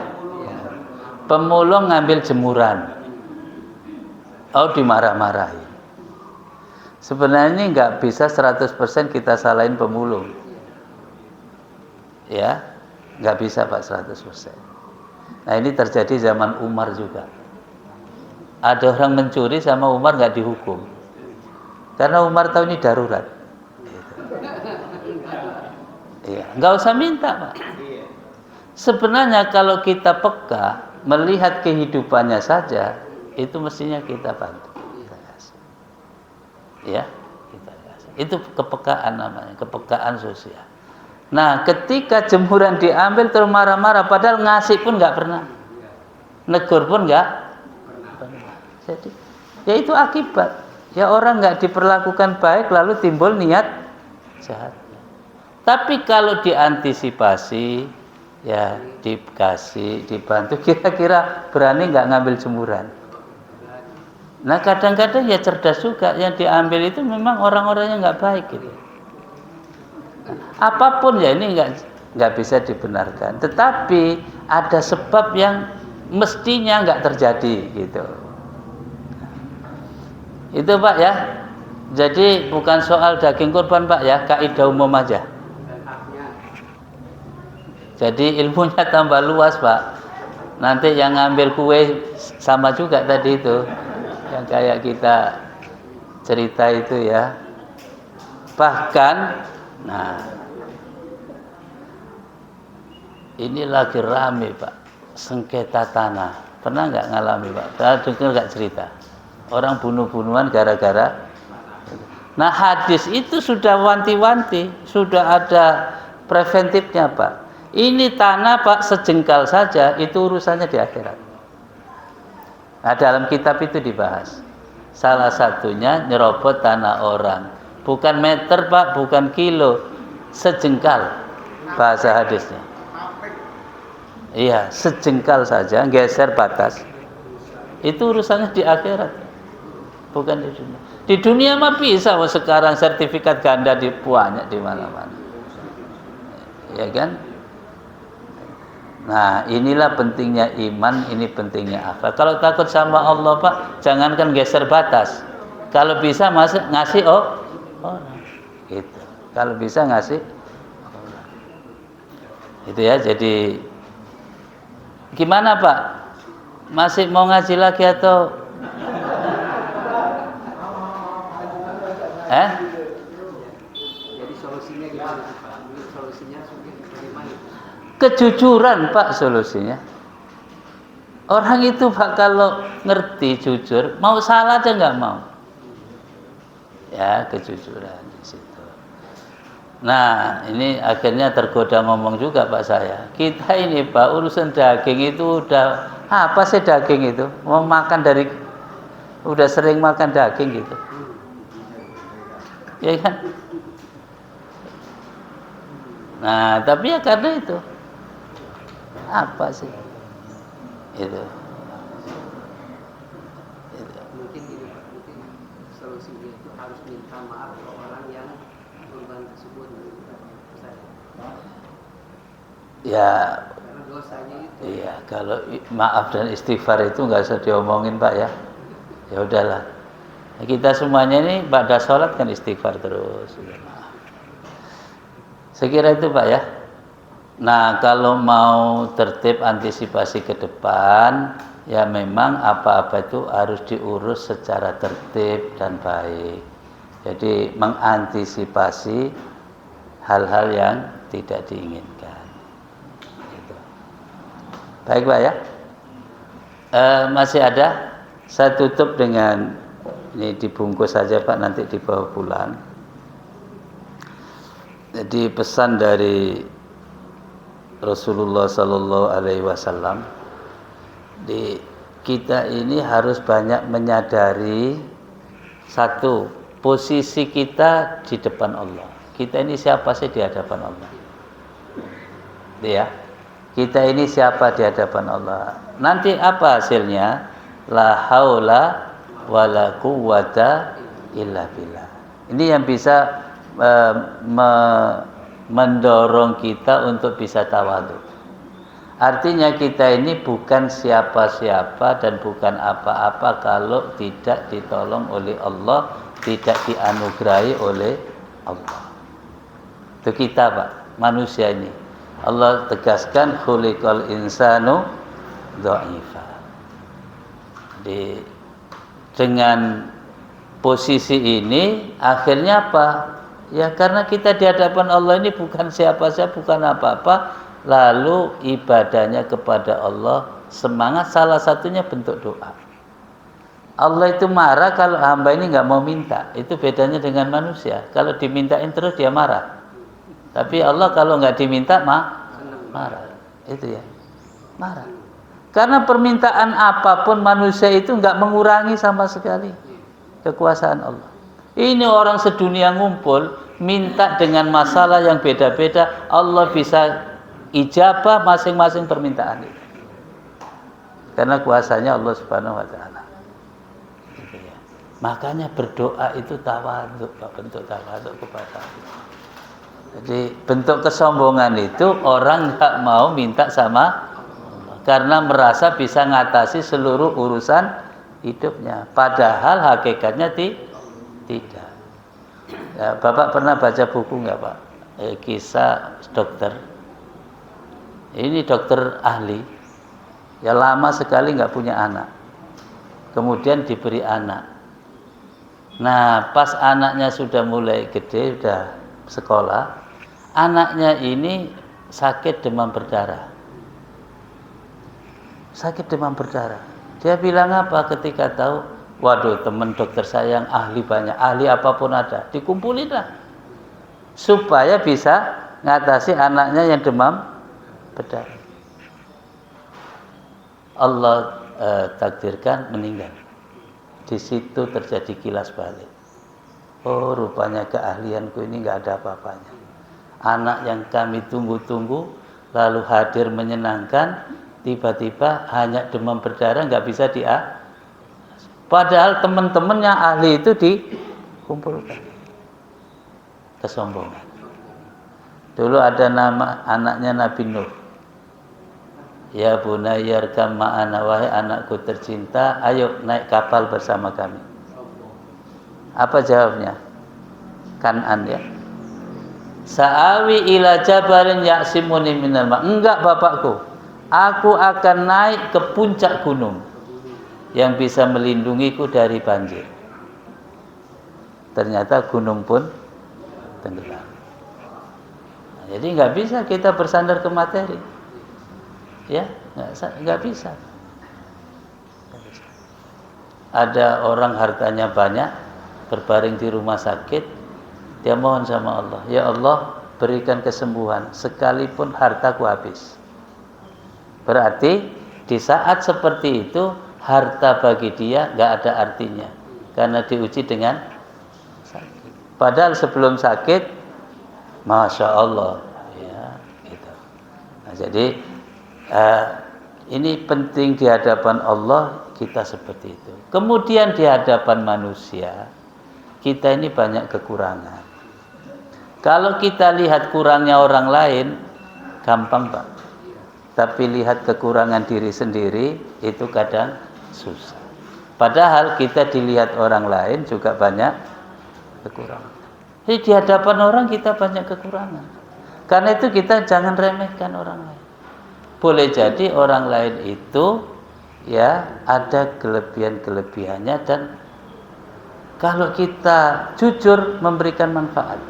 Pemulung ngambil jemuran. Oh dimarah-marahi. Sebenarnya ini nggak bisa 100% kita salahin pemulung. Ya, nggak bisa Pak 100%. Nah ini terjadi zaman Umar juga. Ada orang mencuri sama Umar nggak dihukum karena Umar tahu ini darurat. Iya, nggak usah minta Pak. Sebenarnya kalau kita peka melihat kehidupannya saja itu mestinya kita bantu. Ya, kita kasih. Itu kepekaan namanya, kepekaan sosial. Nah, ketika jemuran diambil terus marah-marah, padahal ngasih pun nggak pernah, negur pun nggak. Jadi, ya itu akibat. Ya orang nggak diperlakukan baik lalu timbul niat jahat. Tapi kalau diantisipasi, ya dikasih, dibantu, kira-kira berani nggak ngambil jemuran. Nah kadang-kadang ya cerdas juga yang diambil itu memang orang-orangnya nggak baik gitu. Apapun ya ini nggak bisa dibenarkan. Tetapi ada sebab yang mestinya nggak terjadi gitu. Itu Pak ya. Jadi bukan soal daging kurban Pak ya, kaidah umum aja. Jadi ilmunya tambah luas Pak. Nanti yang ngambil kue sama juga tadi itu. Yang kayak kita cerita itu ya. Bahkan nah ini lagi rame Pak, sengketa tanah. Pernah nggak ngalami Pak? Pernah dengar nggak cerita? Orang bunuh-bunuhan gara-gara. Nah hadis itu sudah wanti-wanti, sudah ada preventifnya Pak. Ini tanah Pak sejengkal saja itu urusannya di akhirat. Nah dalam kitab itu dibahas. Salah satunya nyerobot tanah orang. Bukan meter Pak, bukan kilo, sejengkal bahasa hadisnya. Iya, sejengkal saja, geser batas. Itu urusannya di akhirat. Bukan di dunia. Di dunia mah bisa sekarang sertifikat ganda banyak di mana-mana. Ya kan? Nah, inilah pentingnya iman, ini pentingnya akhlak. Kalau takut sama Allah, Pak, jangankan geser batas. Kalau bisa ngasih orang. Gitu. Kalau bisa ngasih orang. Itu ya, jadi gimana, Pak? Masih mau ngaji lagi atau Jadi solusinya gimana Pak? Solusinya bagaimana? Kejujuran Pak solusinya. Orang itu Pak kalau ngerti jujur, mau salah aja nggak mau. Ya kejujuran di situ. Nah ini akhirnya tergoda ngomong juga Pak saya. Kita ini Pak urusan daging itu udah apa sih daging itu? Mau makan dari udah sering makan daging gitu. Ya kan? Nah, tapi ya karena itu. Apa sih? Itu. Mungkin ini Pak, mungkin solusinya itu harus minta maaf ke orang yang korban tersebut. Ya, Karena dosanya itu. iya, kalau maaf dan istighfar itu nggak usah diomongin Pak ya. Ya udahlah. Kita semuanya ini pada sholat kan istighfar terus. Maaf. Saya kira itu Pak ya. Nah, kalau mau tertib antisipasi ke depan, ya memang apa-apa itu harus diurus secara tertib dan baik. Jadi mengantisipasi hal-hal yang tidak diinginkan. Baik Pak ya, masih ada. Saya tutup dengan ini, dibungkus saja Pak, nanti dibawa pulang. Jadi pesan dari Rasulullah Sallallahu Alaihi Wasallam, di kita ini harus banyak menyadari satu, posisi kita di depan Allah. Kita ini siapa sih di hadapan Allah? Ya. Kita ini siapa di hadapan Allah? Nanti apa hasilnya? La haula wala quwwata illa billah. Ini yang bisa mendorong kita untuk bisa tawadhu. Artinya kita ini bukan siapa-siapa dan bukan apa-apa kalau tidak ditolong oleh Allah, tidak dianugerahi oleh Allah. Itu kita Pak, manusia ini. Allah tegaskan khuliqal insanu dha'ifa. Dengan posisi ini akhirnya apa? Ya karena kita di hadapan Allah ini bukan siapa-siapa, bukan apa-apa, lalu ibadahnya kepada Allah semangat, salah satunya bentuk doa. Allah itu marah kalau hamba ini nggak mau minta. Itu bedanya dengan manusia. Kalau dimintain terus dia marah. Tapi Allah kalau nggak diminta marah. Itu ya, marah. Karena permintaan apapun manusia itu nggak mengurangi sama sekali kekuasaan Allah. Ini orang sedunia ngumpul minta dengan masalah yang beda-beda, Allah bisa ijabah masing-masing permintaan itu. Karena kuasanya Allah Subhanahu wa taala. Gitu ya. Makanya berdoa itu tawadhu, bentuk tawadhu kepada Allah. Jadi bentuk kesombongan itu orang nggak mau minta sama Allah karena merasa bisa ngatasi seluruh urusan hidupnya. Padahal hakikatnya tidak. Ya, Bapak pernah baca buku nggak Pak? Kisah dokter. Ini dokter ahli. Ya lama sekali nggak punya anak. Kemudian diberi anak. Nah pas anaknya sudah mulai gede, sudah sekolah. Anaknya ini sakit demam berdarah. Sakit demam berdarah. Dia bilang apa ketika tahu? Waduh, teman dokter saya yang ahli banyak, ahli apapun ada, dikumpulin lah. Supaya bisa ngatasi anaknya yang demam berdarah. Allah takdirkan meninggal. Di situ terjadi kilas balik. Oh, rupanya keahlianku ini nggak ada apa-apanya. Anak yang kami tunggu-tunggu lalu hadir menyenangkan, tiba-tiba hanya demam berdarah, nggak bisa padahal teman-temannya ahli itu dikumpulkan. Kesombongan. Dulu ada nama anaknya Nabi Nuh. Ya bunayya irkam ma'ana, wahai anakku tercinta, ayo naik kapal bersama kami. Apa jawabnya? Kan'an ya. Sa'awi ila jabalin ya'simuni minal ma'. Enggak bapakku. Aku akan naik ke puncak gunung yang bisa melindungiku dari banjir. Ternyata gunung pun tenggelam. Nah, jadi nggak bisa kita bersandar ke materi. Ya, nggak bisa. Ada orang hartanya banyak, berbaring di rumah sakit, dia mohon sama Allah, ya Allah berikan kesembuhan sekalipun hartaku habis. Berarti di saat seperti itu harta bagi dia nggak ada artinya karena diuji dengan sakit. Padahal sebelum sakit, masya Allah, ya, gitu. Nah, jadi ini penting di hadapan Allah kita seperti itu. Kemudian di hadapan manusia kita ini banyak kekurangan. Kalau kita lihat kurangnya orang lain, gampang Pak. Tapi lihat kekurangan diri sendiri itu kadang susah. Padahal kita dilihat orang lain juga banyak kekurangan. Jadi di hadapan orang kita banyak kekurangan. Karena itu kita jangan remehkan orang lain. Boleh jadi orang lain itu ya ada kelebihan-kelebihannya dan kalau kita jujur memberikan manfaat.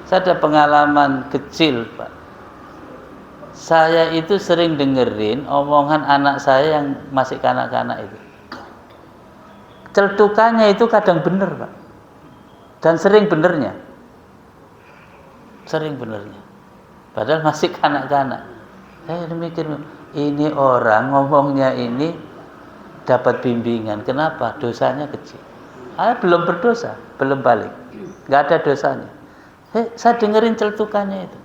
Saya ada pengalaman kecil Pak. Saya itu sering dengerin omongan anak saya yang masih kanak-kanak itu. Celtukannya itu kadang benar Pak. Dan sering benernya. Sering benernya. Padahal masih kanak-kanak. Saya mikir, ini orang ngomongnya ini dapat bimbingan. Kenapa? Dosanya kecil. Belum berdosa, belum balik. Nggak ada dosanya. Saya dengerin celtukannya itu.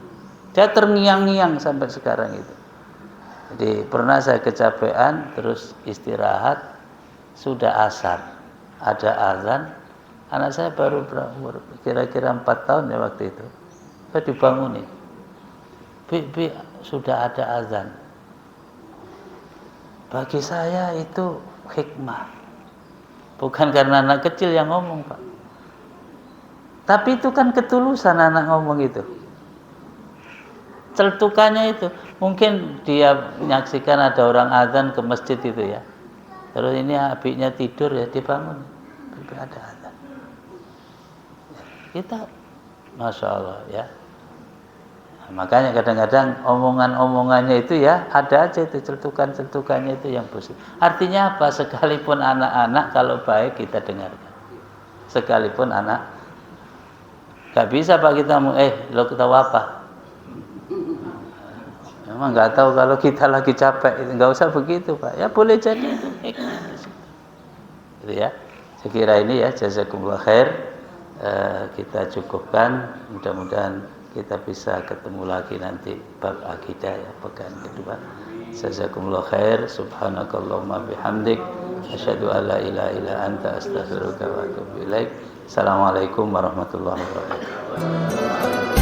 Dia terngiang-ngiang sampai sekarang itu. Jadi pernah saya kecapean, terus istirahat, sudah asar, ada azan. Anak saya baru berumur kira-kira 4 tahun ya waktu itu. Saya dibangunin. Bi, sudah ada azan. Bagi saya itu hikmah. Bukan karena anak kecil yang ngomong Pak. Tapi itu kan ketulusan anak ngomong itu. Celtukannya itu. Mungkin dia menyaksikan ada orang azan ke masjid itu ya. Terus ini habisnya tidur ya dibangun. Ada azan. Kita Masya Allah ya. Nah, makanya kadang-kadang omongan-omongannya itu ya ada aja itu celtukan-celtukannya itu yang positif. Artinya apa? Sekalipun anak-anak kalau baik kita dengarkan. Sekalipun anak gak bisa Pak kita mau lo tahu apa? Memang nggak tahu kalau kita lagi capek itu nggak usah begitu Pak. Ya boleh jadi itu. Gitu ya. Saya kira ini ya jazakumullah khair. Kita cukupkan, mudah-mudahan kita bisa ketemu lagi nanti bab akidah ya pekan kedua. Jazakumullah khair. Subhanakallahumma bihamdik asyhadu an la ilaha illa anta astaghfiruka wa atubu ilaik. Assalamualaikum warahmatullahi wabarakatuh.